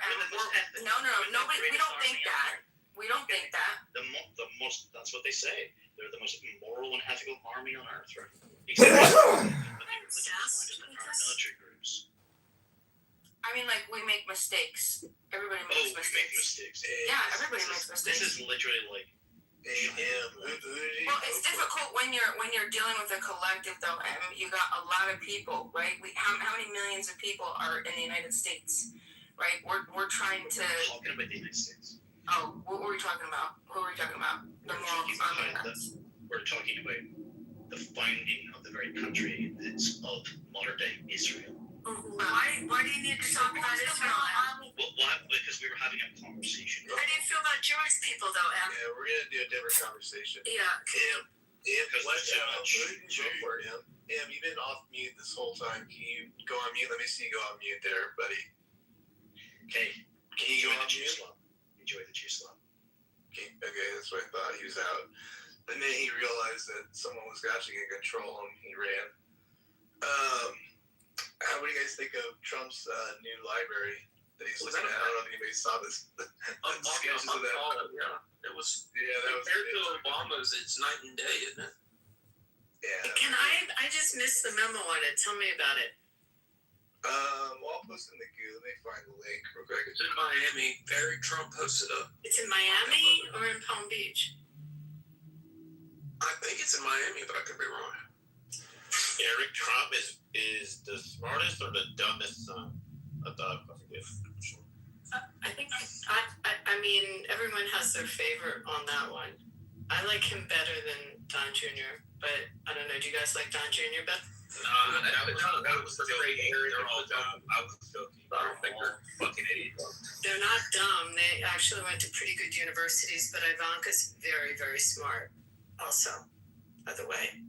[SPEAKER 12] No, nobody. We don't think that. We don't think that.
[SPEAKER 10] The most. That's what they say. They're the most moral and ethical army on earth, right? Military groups.
[SPEAKER 12] I mean, like, we make mistakes. Everybody makes
[SPEAKER 10] We
[SPEAKER 12] mistakes.
[SPEAKER 10] make mistakes.
[SPEAKER 12] Yeah, everybody makes mistakes.
[SPEAKER 10] This is literally like.
[SPEAKER 12] Well, it's difficult when you're dealing with a collective, though. You got a lot of people, right? How many millions of people are in the United States, right? We're trying to.
[SPEAKER 10] Talking about the United States.
[SPEAKER 12] Oh, what were we talking about? Who were we talking about? The moral arguments.
[SPEAKER 10] We're talking about the founding of the very country that's of modern day Israel.
[SPEAKER 12] Why do you need to talk about Israel?
[SPEAKER 10] Well, why? Because we were having a conversation.
[SPEAKER 12] How do you feel about Jewish people, though, Em?
[SPEAKER 3] Yeah, we're gonna do a different conversation.
[SPEAKER 12] Yeah.
[SPEAKER 10] Because
[SPEAKER 3] What,
[SPEAKER 10] there's so much.
[SPEAKER 3] who did you vote for, Em? Em, you've been off mute this whole time. Can you go on mute? Let me see you go on mute there, buddy.
[SPEAKER 10] Okay.
[SPEAKER 3] Can you go
[SPEAKER 10] Enjoy
[SPEAKER 3] on
[SPEAKER 10] the
[SPEAKER 3] mute?
[SPEAKER 10] juice love. Enjoy the juice love.
[SPEAKER 3] Okay, that's what I thought. He was out. And then he realized that someone was actually going to control him. He ran. What do you guys think of Trump's new library that he's looking at? I don't know if anybody saw this. Sketches of that.
[SPEAKER 7] Yeah, it was.
[SPEAKER 3] Yeah, that was
[SPEAKER 7] Compared to Obama's, it's night and day, isn't it?
[SPEAKER 3] Yeah.
[SPEAKER 12] Can I just missed the memo on it. Tell me about it.
[SPEAKER 3] Well, I'll post in the goo. Let me find the link real quick.
[SPEAKER 7] It's in Miami. Barry Trump posted up.
[SPEAKER 12] It's in Miami or in Palm Beach?
[SPEAKER 7] I think it's in Miami, but I could be wrong.
[SPEAKER 4] Eric Trump is the smartest or the dumbest son? I thought I forget.
[SPEAKER 12] I think I mean everyone has their favorite on that one. I like him better than Don Jr., but I don't know. Do you guys like Don Jr. better?
[SPEAKER 7] That was the great area.
[SPEAKER 4] They're all dumb. I was joking.
[SPEAKER 7] I don't think
[SPEAKER 4] they're fucking idiots.
[SPEAKER 12] They're not dumb. They actually went to pretty good universities, but Ivanka's very, very smart. Also, by the way.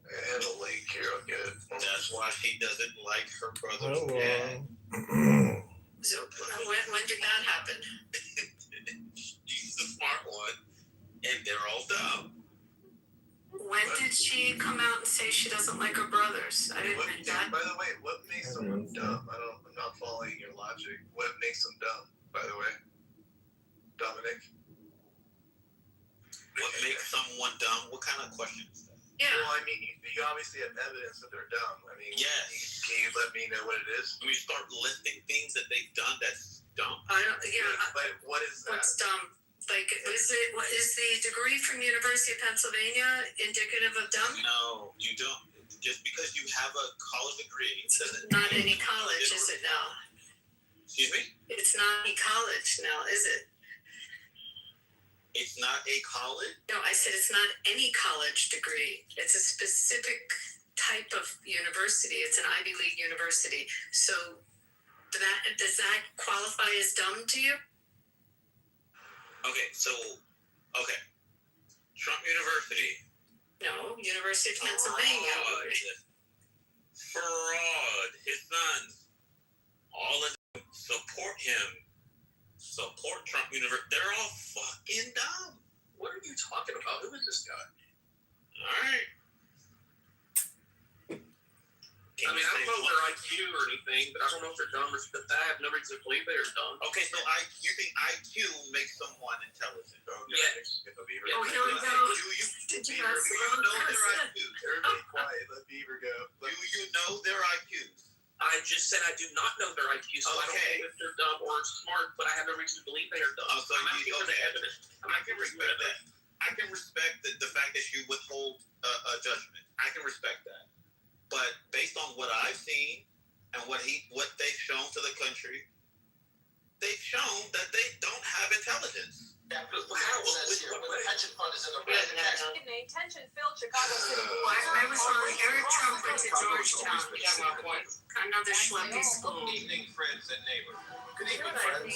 [SPEAKER 3] And a link here. I'll get it.
[SPEAKER 4] That's why she doesn't like her brother's
[SPEAKER 11] Hello.
[SPEAKER 4] dad.
[SPEAKER 12] So when did that happen?
[SPEAKER 4] She's the smart one, and they're all dumb.
[SPEAKER 12] When did she come out and say she doesn't like her brothers? I didn't think that.
[SPEAKER 3] By the way, what makes someone dumb? I'm not following your logic. What makes them dumb? by the way. Dominic.
[SPEAKER 4] What makes someone dumb? What kind of question is that?
[SPEAKER 1] Yeah.
[SPEAKER 3] Well, I mean, you obviously have evidence that they're dumb. I mean,
[SPEAKER 4] Yes.
[SPEAKER 3] Can you let me know what it is?
[SPEAKER 4] When you start listing things that they've done that's dumb.
[SPEAKER 1] I don't. Yeah.
[SPEAKER 3] But what is that?
[SPEAKER 1] What's dumb? Like, what is the degree from University of Pennsylvania indicative of dumb?
[SPEAKER 4] No, you don't. Just because you have a college degree doesn't
[SPEAKER 1] Not any college, is it now?
[SPEAKER 4] Excuse me?
[SPEAKER 1] It's not any college now, is it?
[SPEAKER 4] It's not a college?
[SPEAKER 1] No, I said it's not any college degree. It's a specific type of university. It's an Ivy League university. So does that qualify as dumb to you?
[SPEAKER 4] Okay, Trump University.
[SPEAKER 1] No, University of Pennsylvania.
[SPEAKER 4] Fraud. His sons. All of them support him. Support Trump University. They're all fucking dumb.
[SPEAKER 7] What are you talking about? Who is this guy?
[SPEAKER 4] Alright.
[SPEAKER 7] I mean, I don't know their IQ or anything, but I don't know if they're dumb or but I have no reason to believe they're dumb.
[SPEAKER 4] Okay, so you think IQ makes someone intelligent?
[SPEAKER 7] Yes.
[SPEAKER 1] Oh, here we go. Did you ask the wrong
[SPEAKER 4] know their
[SPEAKER 1] person?
[SPEAKER 4] IQs?
[SPEAKER 3] Everybody quiet. Let Beaver go.
[SPEAKER 4] Do you know their IQs?
[SPEAKER 7] I just said I do not know their IQ, so I don't know if they're dumb or smart, but I have no reason to believe they are dumb.
[SPEAKER 4] So
[SPEAKER 7] I'm asking for the evidence.
[SPEAKER 4] I can respect that. I can respect the fact that you withhold a judgment. I can respect that. But based on what I've seen and what they've shown to the country, they've shown that they don't have intelligence.
[SPEAKER 7] Yeah, but how?
[SPEAKER 10] The pension fund is in the red.
[SPEAKER 13] Tension-filled Chicago City.
[SPEAKER 1] I was on Eric Trump went to Georgetown. Another schleppy school.
[SPEAKER 11] Good evening, friends and neighbors.
[SPEAKER 9] Good evening, friends.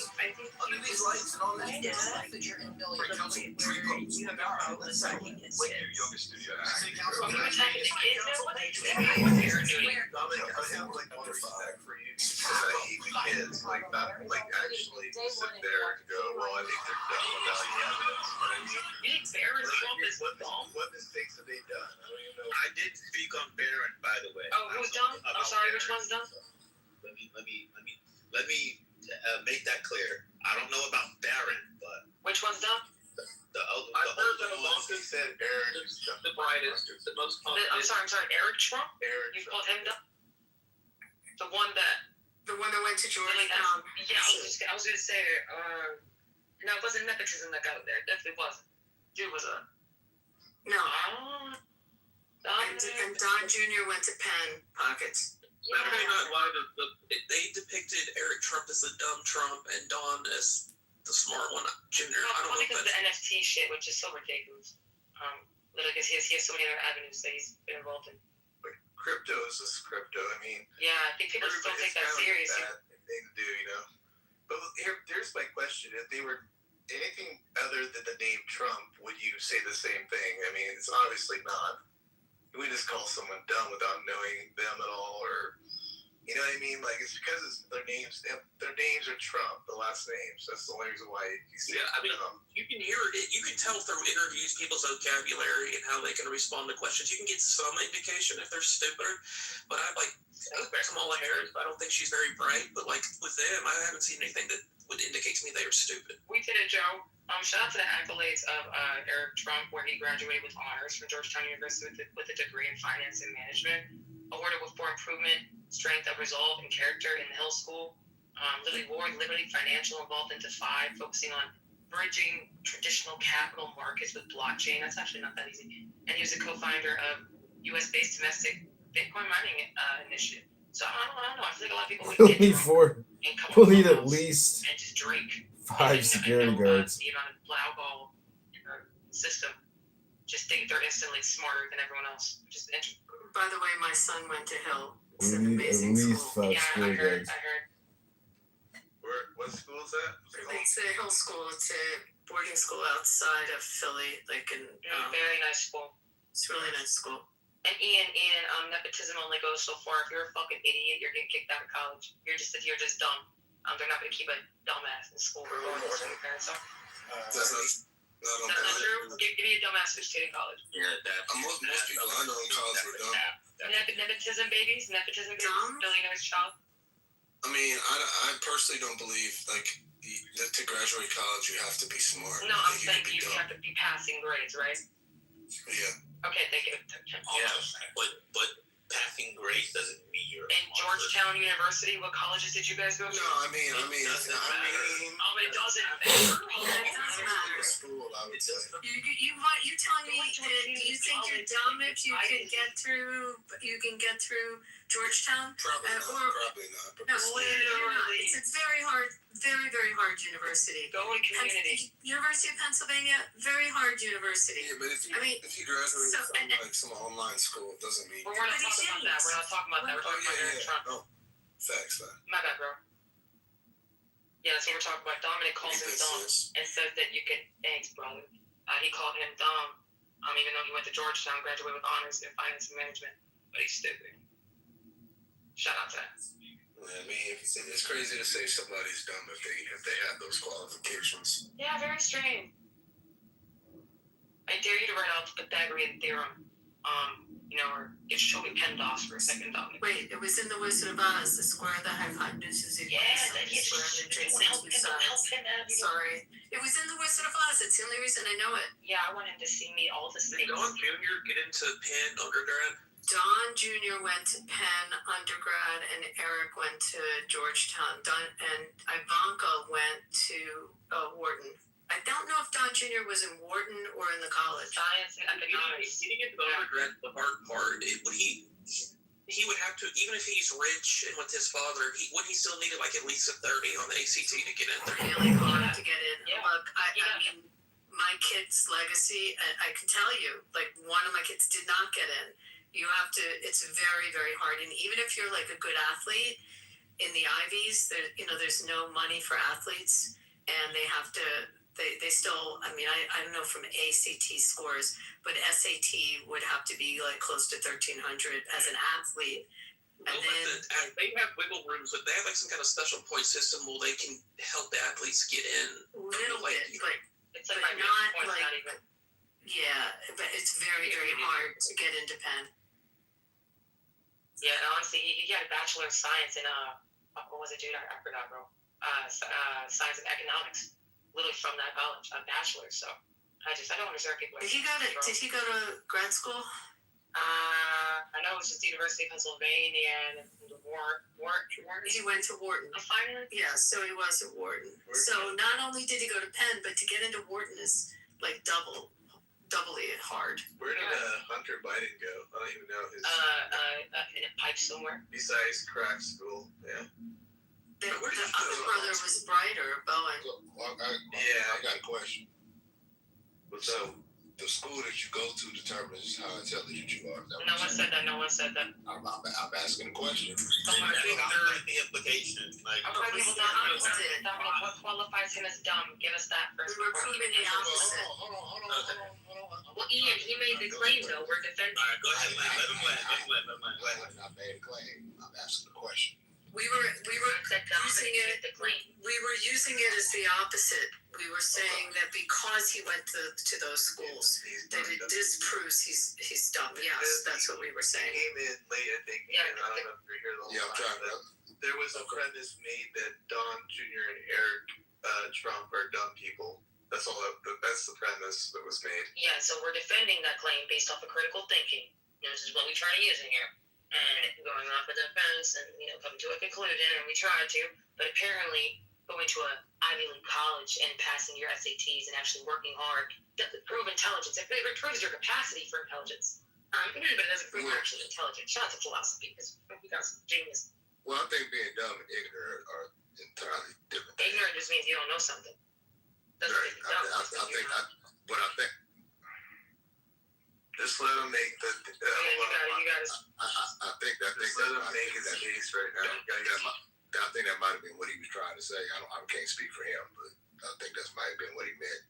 [SPEAKER 9] Under these lights and on this Great Council, tree votes.
[SPEAKER 11] Wait your yoga studio.
[SPEAKER 9] City Council.
[SPEAKER 1] You attacking the kids now? What are you doing?
[SPEAKER 3] Dominic, I have like one respect for you because I hate the kids. Like not like actually sit there and go, well, I think they're dumb without the evidence.
[SPEAKER 1] You think Barron Trump is dumb?
[SPEAKER 3] What mistakes have they done? I don't even know.
[SPEAKER 4] I did speak on Barron, by the way.
[SPEAKER 1] Oh, who's dumb? I'm sorry, which one's dumb?
[SPEAKER 4] Let me make that clear. I don't know about Barron, but
[SPEAKER 1] Which one's dumb?
[SPEAKER 7] I heard that
[SPEAKER 3] Once he said Aaron is
[SPEAKER 7] the brightest, the most
[SPEAKER 1] I'm sorry, Eric Trump?
[SPEAKER 3] Aaron.
[SPEAKER 1] You called him dumb? The one that went to Georgetown. Yeah, I was gonna say, no, it wasn't nepotism that got there. It definitely wasn't. Dude was a no. And Don Jr. went to Penn pockets.
[SPEAKER 7] I may not lie, they depicted Eric Trump as the dumb Trump and Don as the smart one, Junior.
[SPEAKER 1] No,
[SPEAKER 7] I don't know
[SPEAKER 1] because
[SPEAKER 7] if
[SPEAKER 1] of the NFT shit, which is so ridiculous. Literally, because he has so many other avenues that he's been involved in.
[SPEAKER 3] Crypto is just crypto. I mean,
[SPEAKER 1] Yeah, I think people just don't take that seriously.
[SPEAKER 3] Bad thing to do, you know. But here's my question: if they were anything other than the name Trump, would you say the same thing? I mean, it's obviously not. We just call someone dumb without knowing them at all, or you know what I mean? Like it's because their names are Trump, the last names. That's the only reason why you see.
[SPEAKER 7] Yeah, I mean, you can hear it. You can tell through interviews people's vocabulary and how they can respond to questions. You can get some indication if they're stupider. But I like Kamala Harris. I don't think she's very bright. But like with them, I haven't seen anything that would indicate to me they are stupid.
[SPEAKER 1] We did it, Joe. Shout out to the accolades of Eric Trump, where he graduated with honors from Georgetown University with a degree in finance and management, awarded for improvement, strength of resolve, and character in the Hill School. Lily Ward, Liberty Financial, involved into 5, focusing on bridging traditional capital markets with blockchain. That's actually not that easy. And he was a co-founder of U.S.-based domestic Bitcoin mining initiative. So I don't know. I feel like a lot of people would get drunk and come
[SPEAKER 11] We'll need
[SPEAKER 1] up
[SPEAKER 11] at least
[SPEAKER 1] and just drink.
[SPEAKER 11] 5 security guards.
[SPEAKER 1] The amount of alcohol in our system, just think they're instantly smarter than everyone else. Which is interesting. By the way, my son went to Hill. It's an
[SPEAKER 11] We need at
[SPEAKER 1] amazing
[SPEAKER 11] least
[SPEAKER 1] school.
[SPEAKER 11] 5 security guards.
[SPEAKER 1] I heard.
[SPEAKER 3] What school is that?
[SPEAKER 1] It's a Hill School. It's a boarding school outside of Philly, like in very nice school. It's a really nice school. And Ian, nepotism only goes so far. If you're a fucking idiot, you're getting kicked out of college. You're just dumb. They're not going to keep a dumbass in school regardless of your parents are.
[SPEAKER 9] That's not
[SPEAKER 1] true. Give me a dumbass who's stayed in college.
[SPEAKER 4] Yeah,
[SPEAKER 9] most people I know in college were dumb.
[SPEAKER 1] Nepotism babies, billionaire's child.
[SPEAKER 9] I mean, I personally don't believe like
[SPEAKER 11] graduate college, you have to be smart.
[SPEAKER 12] No, I'm saying you have to be passing grades, right?
[SPEAKER 11] Yeah.
[SPEAKER 12] Okay, thank you.
[SPEAKER 4] Yeah, but passing grades doesn't mean you're.
[SPEAKER 12] In Georgetown University, what colleges did you guys go to?
[SPEAKER 11] No, I mean,
[SPEAKER 12] Oh, it doesn't matter.
[SPEAKER 1] It doesn't matter.
[SPEAKER 11] school, I would say.
[SPEAKER 1] You telling me that you think you're dumb if you can get through Georgetown?
[SPEAKER 11] Probably not. Probably not. But
[SPEAKER 1] No, you're not. It's a very hard, very hard university.
[SPEAKER 12] Go in community.
[SPEAKER 1] University of Pennsylvania, very hard university.
[SPEAKER 11] yeah, but if you graduate from some online school, it doesn't mean.
[SPEAKER 12] But we're not talking about that. We're not talking about that. We're talking about Aaron Trump.
[SPEAKER 11] Oh, facts.
[SPEAKER 12] My bad, bro. Yeah, that's what we're talking about. Dominic calls him dumb and says that you can. Thanks, brother. He called him dumb, even though he went to Georgetown, graduated with honors in finance and management. But he's stupid. Shout out to that.
[SPEAKER 11] I mean, it's crazy to say somebody's dumb if they have those qualifications.
[SPEAKER 12] Yeah, very strange. I dare you to write out the Pythagorean theorem. Or get Shelby PEMDAS for a second, Dominic.
[SPEAKER 1] Wait, it was in the Wizard of Oz, the square of the hypotenuse is equal to the square of the adjacent two sides. Sorry. It was in the Wizard of Oz. It's the only reason I know it.
[SPEAKER 12] Yeah, I want him to see me all the
[SPEAKER 7] Did
[SPEAKER 12] things.
[SPEAKER 7] Don Jr. get into Penn undergrad?
[SPEAKER 1] Don Jr. went to Penn undergrad and Eric went to Georgetown. And Ivanka went to Wharton. I don't know if Don Jr. was in Wharton or in the college.
[SPEAKER 12] Science and economics.
[SPEAKER 7] Getting into the undergrad, the hard part, he would have to, even if he's rich and with his father, would he still need like at least a 30 on the ACT to get in there?
[SPEAKER 1] Really hard to get in.
[SPEAKER 12] Yeah.
[SPEAKER 1] Look, I mean, my kid's legacy, I can tell you, like one of my kids did not get in. You have to, it's very, very hard. And even if you're like a good athlete in the Ivies, there's no money for athletes and they have to, they still, I don't know from ACT scores, but SAT would have to be like close to 1,300 as an athlete. And then
[SPEAKER 7] they have wiggle rooms, but they have like some kind of special point system where they can help the athletes get in.
[SPEAKER 1] Little bit, but
[SPEAKER 12] It's like
[SPEAKER 1] But
[SPEAKER 12] my
[SPEAKER 1] not
[SPEAKER 12] point's
[SPEAKER 1] like-
[SPEAKER 12] not even.
[SPEAKER 1] yeah, but it's very, very hard to get into Penn.
[SPEAKER 12] Yeah, honestly, he had a bachelor of science in what was it, dude? I forgot, bro. Science and economics. Literally from that college, a bachelor. So I don't understand people.
[SPEAKER 1] Did he go to grad school?
[SPEAKER 12] I know it was just the University of Pennsylvania and Wharton.
[SPEAKER 1] He went to Wharton.
[SPEAKER 12] Finally.
[SPEAKER 1] Yeah, so he was at Wharton. So not only did he go to Penn, but to get into Wharton is like doubly hard.
[SPEAKER 3] Where did Hunter Biden go? I don't even know his.
[SPEAKER 12] In a pipe somewhere.
[SPEAKER 3] Besides crack school, yeah.
[SPEAKER 1] The other brother was brighter, Bowen.
[SPEAKER 11] I got a question.
[SPEAKER 3] What's up?
[SPEAKER 11] The school that you go to determines how intelligent you are.
[SPEAKER 12] No one said that.
[SPEAKER 11] I'm asking a question.
[SPEAKER 4] I think there's the implication. Like,
[SPEAKER 12] Okay, well,
[SPEAKER 1] opposite.
[SPEAKER 12] Dominic, what qualifies him as dumb? Give us that first.
[SPEAKER 1] We were proving the opposite.
[SPEAKER 11] Hold on.
[SPEAKER 12] Well, Ian, he made the claim, though. We're defending.
[SPEAKER 4] all right, go ahead, let him land.
[SPEAKER 11] I made a claim. I'm asking a question.
[SPEAKER 1] We were using it. We were using it as the opposite. We were saying that because he went to those schools, that it disproves he's dumb. Yes, that's what we were saying.
[SPEAKER 3] Came in late, I think.
[SPEAKER 12] Yeah,
[SPEAKER 3] and I don't know if you're here the whole
[SPEAKER 11] Yeah, I'm
[SPEAKER 3] time.
[SPEAKER 11] trying
[SPEAKER 3] but there was a premise made that Don Jr. and Eric Trump are dumb people. That's all. That's the premise that was made.
[SPEAKER 12] Yeah, so we're defending that claim based off of critical thinking. This is what we try to use in here. And going off of the fence and, coming to a conclusion, and we tried to, but apparently going to an Ivy League college and passing your SATs and actually working hard doesn't prove intelligence. It proves your capacity for intelligence. But it doesn't prove you're actually intelligent. Shout out to philosophy, because you guys are genius.
[SPEAKER 11] Well, I think being dumb and ignorant are entirely different things.
[SPEAKER 12] Ignorant just means you don't know something. Doesn't
[SPEAKER 11] Right.
[SPEAKER 12] make you dumb.
[SPEAKER 11] I think
[SPEAKER 3] Just let him make the.
[SPEAKER 12] You got it.
[SPEAKER 11] I think
[SPEAKER 3] Just let him make his case right now.
[SPEAKER 11] I think that might have been what he was trying to say. I can't speak for him, but I think that might have been what he meant.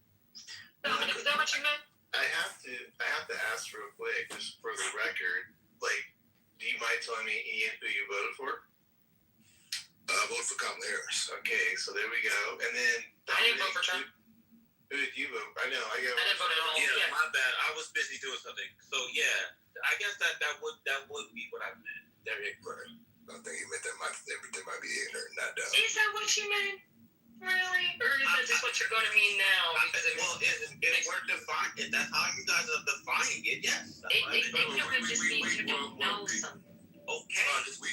[SPEAKER 12] Dominic, is that what you meant?
[SPEAKER 3] I have to ask real quick, just for the record. Like, do you mind telling me, Ian, who you voted for?
[SPEAKER 11] I voted for Kamala Harris.
[SPEAKER 3] Okay, so there we go. And then
[SPEAKER 12] I didn't vote for Trump.
[SPEAKER 3] Who did you vote? I know. I got.
[SPEAKER 12] I didn't vote at all.
[SPEAKER 4] yeah, my bad. I was busy doing something. So yeah, I guess that would be what I meant. There you go.
[SPEAKER 11] Right. I think he meant that everything might be ignorant, not dumb.
[SPEAKER 12] Is that what you meant? Really? Or is that just what what's it going to mean now?
[SPEAKER 4] Well, if we're defining it, that's how you guys are defining it. Yes.
[SPEAKER 12] Ignorance just means you don't know something.
[SPEAKER 4] Okay.
[SPEAKER 14] We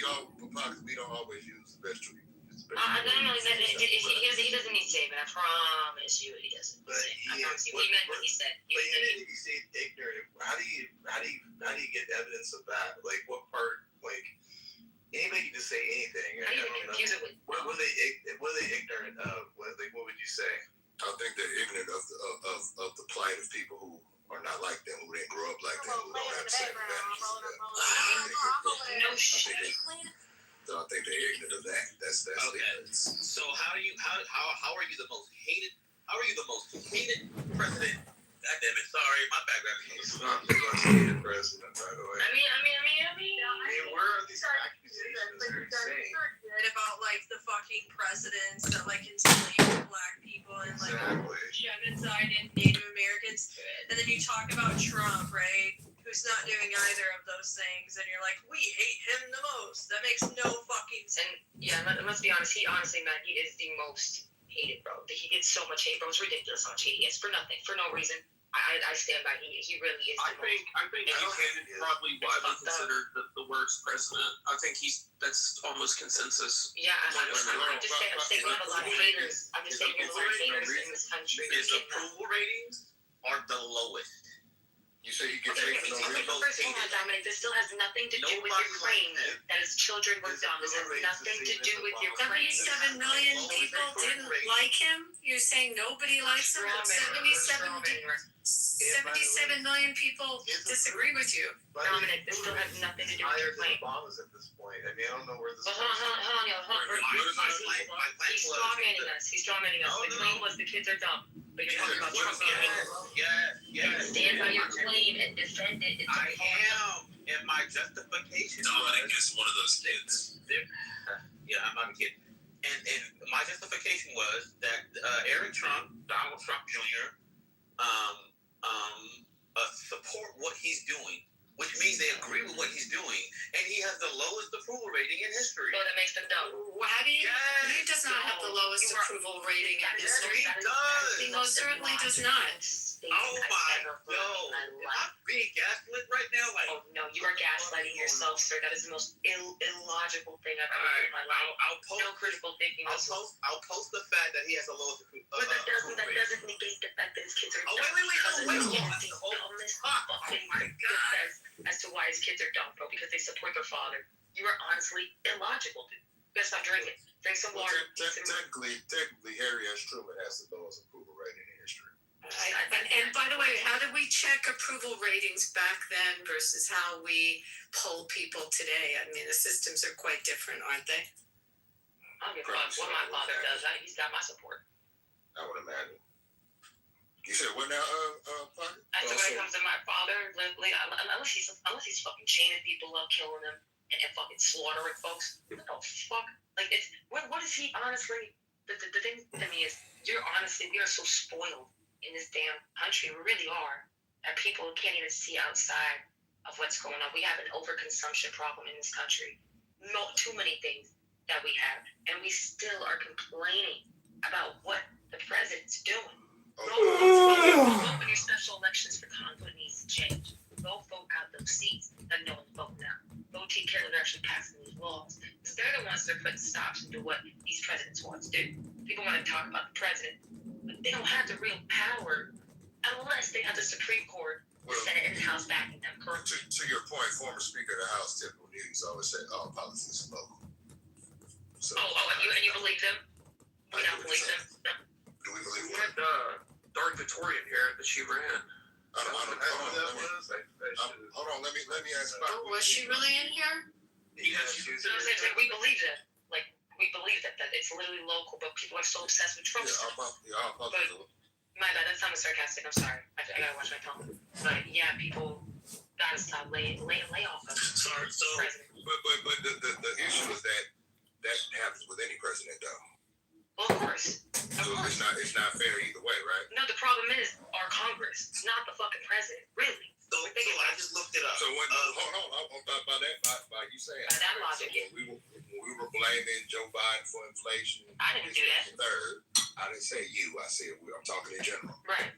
[SPEAKER 14] don't always use the best treatment.
[SPEAKER 12] No, he doesn't need saving. I promise you, he doesn't. I promise you. He meant what he said.
[SPEAKER 3] But even if you say ignorant, how do you get evidence of that? Like, what part? Like, anybody can just say anything.
[SPEAKER 12] How do you confuse it with?
[SPEAKER 3] What are they ignorant of? What would you say?
[SPEAKER 14] I think they're ignorant of the plight of people who are not like them, who didn't grow up like them, who don't have the same advantages.
[SPEAKER 12] No shit.
[SPEAKER 14] So I think they're ignorant of that. That's
[SPEAKER 4] okay.
[SPEAKER 14] ignorance.
[SPEAKER 4] So how are you the most hated? How are you the most hated president? God damn it! Sorry, my background.
[SPEAKER 3] He's not the most hated president, by the way.
[SPEAKER 12] I mean,
[SPEAKER 3] where are these accusations they're saying?
[SPEAKER 13] Good about like the fucking presidents that like enslaved black people and like genocided Native Americans, and then you talk about Trump, right? Who's not doing either of those things, and you're like, we hate him the most. That makes no fucking sense.
[SPEAKER 12] and yeah, let's be honest. He honestly, man, he is the most hated, bro. He gets so much hate, bro. It's ridiculous how much hate he gets for nothing, for no reason. I stand by. He really is.
[SPEAKER 7] I think he's probably widely considered the worst president. I think that's almost consensus.
[SPEAKER 12] Yeah, I'm just saying we have a lot of haters. I'm just saying there's a lot of haters in this country.
[SPEAKER 4] His approval ratings are the lowest.
[SPEAKER 14] You say he gets hate for no reason?
[SPEAKER 12] First of all, Dominic, this still has nothing to do with your claim that his children were dumb. This has nothing to do with your claim.
[SPEAKER 1] 77 million people didn't like him? You're saying nobody likes him? 77 million people disagree with you.
[SPEAKER 12] Dominic, this still has nothing to do with your claim.
[SPEAKER 3] Obamas at this point. I mean, I don't know where this.
[SPEAKER 12] Hold on. He's strawmanning us. The claim was the kids are dumb. But you're talking about Trump.
[SPEAKER 4] Yes.
[SPEAKER 12] Stand by your claim and defend it.
[SPEAKER 4] I am. And my justification.
[SPEAKER 14] Dominic is one of those kids.
[SPEAKER 4] Yeah, I'm not a kid. And my justification was that Donald Trump Jr. Support what he's doing, which means they agree with what he's doing, and he has the lowest approval rating in history.
[SPEAKER 12] So that makes them dumb.
[SPEAKER 1] How do you? He does not have the lowest approval rating in history.
[SPEAKER 4] He does.
[SPEAKER 1] He most certainly does not.
[SPEAKER 4] Oh my God! I'm being gaslit right now. Like,
[SPEAKER 12] oh no, you are gaslighting yourself, sir. That is the most illogical thing I've ever heard in my life.
[SPEAKER 4] I'll post,
[SPEAKER 12] no critical thinking.
[SPEAKER 4] I'll post the fact that he has the lowest approval.
[SPEAKER 12] But that doesn't negate the fact that his kids are dumb.
[SPEAKER 4] Oh my God!
[SPEAKER 12] As to why his kids are dumb, bro, because they support their father. You are honestly illogical, dude. You gotta stop drinking. Drink some water.
[SPEAKER 14] Technically, Harry S. Truman has the lowest approval rating in history.
[SPEAKER 1] And by the way, how did we check approval ratings back then versus how we poll people today? I mean, the systems are quite different, aren't they?
[SPEAKER 12] I don't give a fuck what my father does. He's got my support.
[SPEAKER 14] I would imagine. You said what now, Parker?
[SPEAKER 12] When it comes to my father, unless he's fucking chaining people up, killing them, and fucking slaughtering folks. What the fuck? Like, what is he honestly? The thing to me is, we are so spoiled in this damn country. We really are. That people can't even see outside of what's going on. We have an overconsumption problem in this country. Too many things that we have, and we still are complaining about what the president's doing. Vote in your special elections for Congress. What needs to change? Go vote out those seats that no one's voting out. Go take care of actually passing these laws. Because they're the ones that are putting stops into what these presidents want to do. People want to talk about the president, but they don't have the real power unless they have the Supreme Court, the Senate, and the House backing them. Correct?
[SPEAKER 14] To your point, former Speaker of the House, Tim O'Neill's always said, all politics is local. So,
[SPEAKER 12] and you believe them? We don't believe them.
[SPEAKER 14] Do we believe
[SPEAKER 7] what? Dark Victorian here that she ran.
[SPEAKER 14] Hold on, let me ask about.
[SPEAKER 1] Was she really in here?
[SPEAKER 12] Yes, we believe that. Like, we believe that it's literally local, but people are so obsessed with Trump. My bad, that sounded sarcastic. I'm sorry. I gotta watch my tone. But yeah, people gotta stop lay off of
[SPEAKER 14] Sorry, but the issue is that happens with any president, though.
[SPEAKER 12] Well, of course.
[SPEAKER 14] So it's not fair either way, right?
[SPEAKER 12] No, the problem is our Congress. It's not the fucking president, really.
[SPEAKER 4] So I just looked it up.
[SPEAKER 14] So when hold on, by you saying
[SPEAKER 12] by that logic,
[SPEAKER 14] when we were blaming Joe Biden for inflation,
[SPEAKER 12] I didn't do that.
[SPEAKER 14] Third, I didn't say you. I said I'm talking in general.
[SPEAKER 12] Right.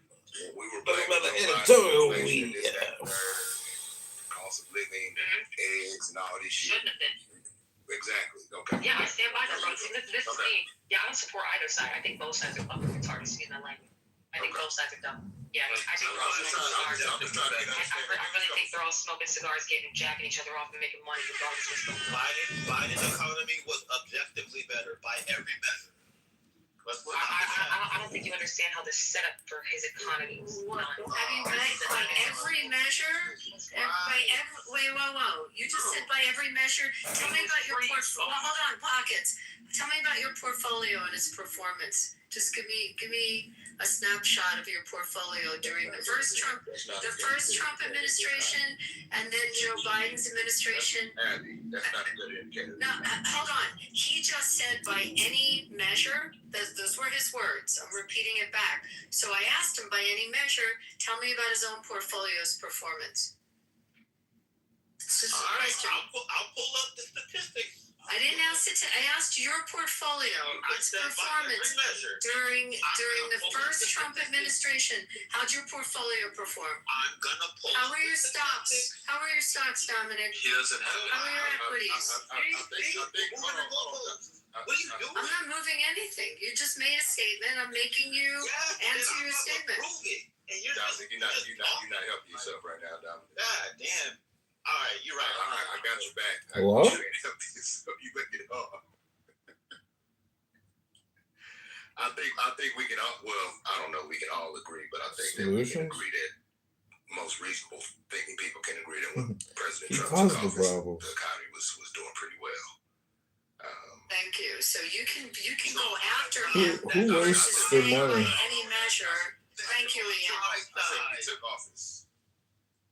[SPEAKER 14] We were
[SPEAKER 11] Talking
[SPEAKER 14] blaming
[SPEAKER 11] about the
[SPEAKER 14] Joe Biden,
[SPEAKER 11] editorial
[SPEAKER 14] inflation,
[SPEAKER 11] we
[SPEAKER 14] this, that, and the third, cost of living, eggs, and all this shit.
[SPEAKER 2] Shouldn't have been.
[SPEAKER 14] Exactly. Okay.
[SPEAKER 2] Yeah, I stand by that, bro. See, this is me. Yeah, I don't support either side. I think both sides are fucking retarded. Excuse my language. I think both sides are dumb. Yeah, I think they're all smoking cigars.
[SPEAKER 14] I'm just trying to get
[SPEAKER 2] I really think they're all smoking cigars, jacking each other off, and making money regardless of what's going on.
[SPEAKER 4] Biden's economy was objectively better by every measure.
[SPEAKER 2] I don't think you understand how this setup for his economy was done.
[SPEAKER 12] I mean, by every measure, whoa. You just said by every measure. Tell me about your portfolio. Hold on, Pockets. Tell me about your portfolio and its performance. Just give me a snapshot of your portfolio during the first Trump administration, and then Joe Biden's administration.
[SPEAKER 14] Abby, that's not a good indicator.
[SPEAKER 12] No, hold on. He just said by any measure. Those were his words. I'm repeating it back. So I asked him by any measure. Tell me about his own portfolio's performance.
[SPEAKER 4] All right, I'll pull up the statistics.
[SPEAKER 12] I didn't ask it. I asked your portfolio, its performance during the first Trump administration. How'd your portfolio perform?
[SPEAKER 4] I'm gonna pull.
[SPEAKER 12] How were your stocks? How were your stocks, Dominic?
[SPEAKER 5] He doesn't have
[SPEAKER 12] How were your equities?
[SPEAKER 4] What are you doing?
[SPEAKER 12] I'm not moving anything. You just made a statement. I'm making you answer your statement.
[SPEAKER 4] Prove it. And you're
[SPEAKER 14] Dominic, you're not helping yourself right now, Dominic.
[SPEAKER 4] God damn. All right, you're right.
[SPEAKER 14] I got your back.
[SPEAKER 11] Hello?
[SPEAKER 14] You ain't helping yourself. You look it up. I think we can all. Well, I don't know. We can all agree, but I think that we can agree that most reasonable thinking people can agree that when President Trump took office, the economy was doing pretty well.
[SPEAKER 12] Thank you. So you can go after
[SPEAKER 11] Who
[SPEAKER 12] him.
[SPEAKER 11] wastes their money?
[SPEAKER 12] By any measure. Thank you, Ian.
[SPEAKER 14] I said he took office.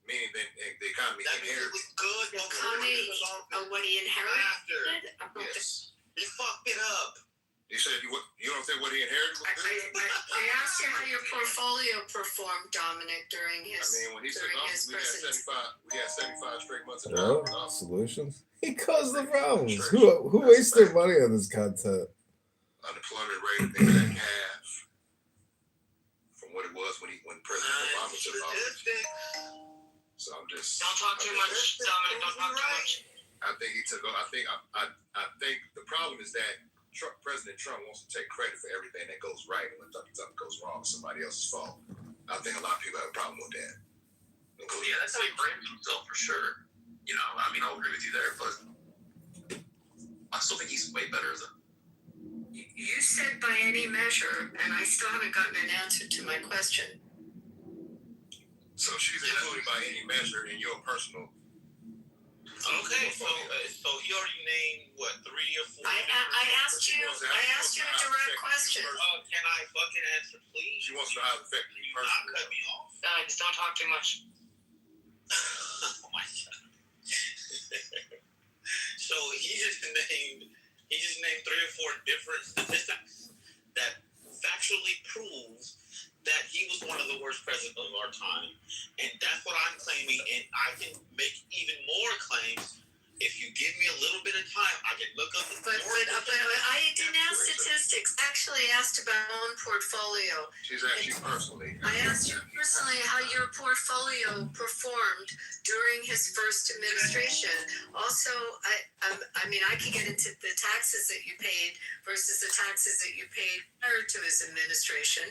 [SPEAKER 14] Meaning that the economy inherited.
[SPEAKER 4] Was good.
[SPEAKER 12] The economy of what he inherited.
[SPEAKER 14] Yes.
[SPEAKER 4] He fucked it up.
[SPEAKER 14] You said you don't think what he inherited was good?
[SPEAKER 12] I asked you how your portfolio performed, Dominic, during his
[SPEAKER 14] when he took office, we had 75 straight months of
[SPEAKER 11] Well,
[SPEAKER 14] drought.
[SPEAKER 11] solutions. He caused the problems. Who wastes their money on this content?
[SPEAKER 14] Unemployment rate been cut in half from what it was when President Obama took office. So I'm just.
[SPEAKER 2] Don't talk too much, Dominic. Don't talk too much.
[SPEAKER 14] I think he took. I think the problem is that President Trump wants to take credit for everything that goes right, and when something goes wrong, it's somebody else's fault. I think a lot of people have a problem with that.
[SPEAKER 5] Yeah, that's how he frames himself for sure. You know, I mean, I'll agree with you there, but I still think he's way better than.
[SPEAKER 12] You said by any measure, and I still haven't gotten an answer to my question.
[SPEAKER 14] So she's included by any measure in your personal.
[SPEAKER 4] Okay, so he already named what 3 or 4.
[SPEAKER 12] I asked you a direct question.
[SPEAKER 4] Can I fucking answer, please?
[SPEAKER 14] She wants to know how it affected you personally.
[SPEAKER 4] Cut me off.
[SPEAKER 2] Just don't talk too much.
[SPEAKER 4] Oh my god. So he just named 3 or 4 different statistics that factually proves that he was one of the worst presidents of our time. And that's what I'm claiming, and I can make even more claims. If you give me a little bit of time, I can look up.
[SPEAKER 12] But I didn't ask statistics. I actually asked about my own portfolio.
[SPEAKER 14] She's asked you personally.
[SPEAKER 12] I asked you personally how your portfolio performed during his first administration. Also, I mean, I could get into the taxes that you paid versus the taxes that you paid prior to his administration.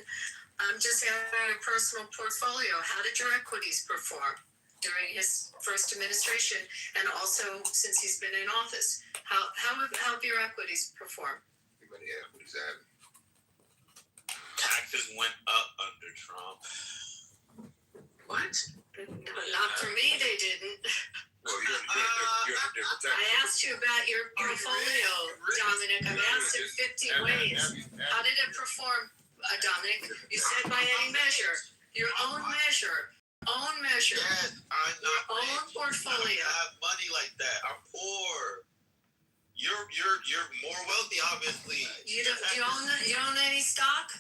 [SPEAKER 12] I'm just having a personal portfolio. How did your equities perform during his first administration, and also since he's been in office? How have your equities performed?
[SPEAKER 14] How many equities have you?
[SPEAKER 4] Taxes went up under Trump.
[SPEAKER 12] What? Not for me, they didn't.
[SPEAKER 14] Well, you're in a different tax.
[SPEAKER 12] I asked you about your portfolio, Dominic. I've asked it 50 ways. How did it perform? Dominic, you said by any measure, your own measure,
[SPEAKER 4] Yes, I'm not.
[SPEAKER 12] your own portfolio.
[SPEAKER 4] I don't have money like that. I'm poor. You're more wealthy, obviously.
[SPEAKER 12] Do you own any stock?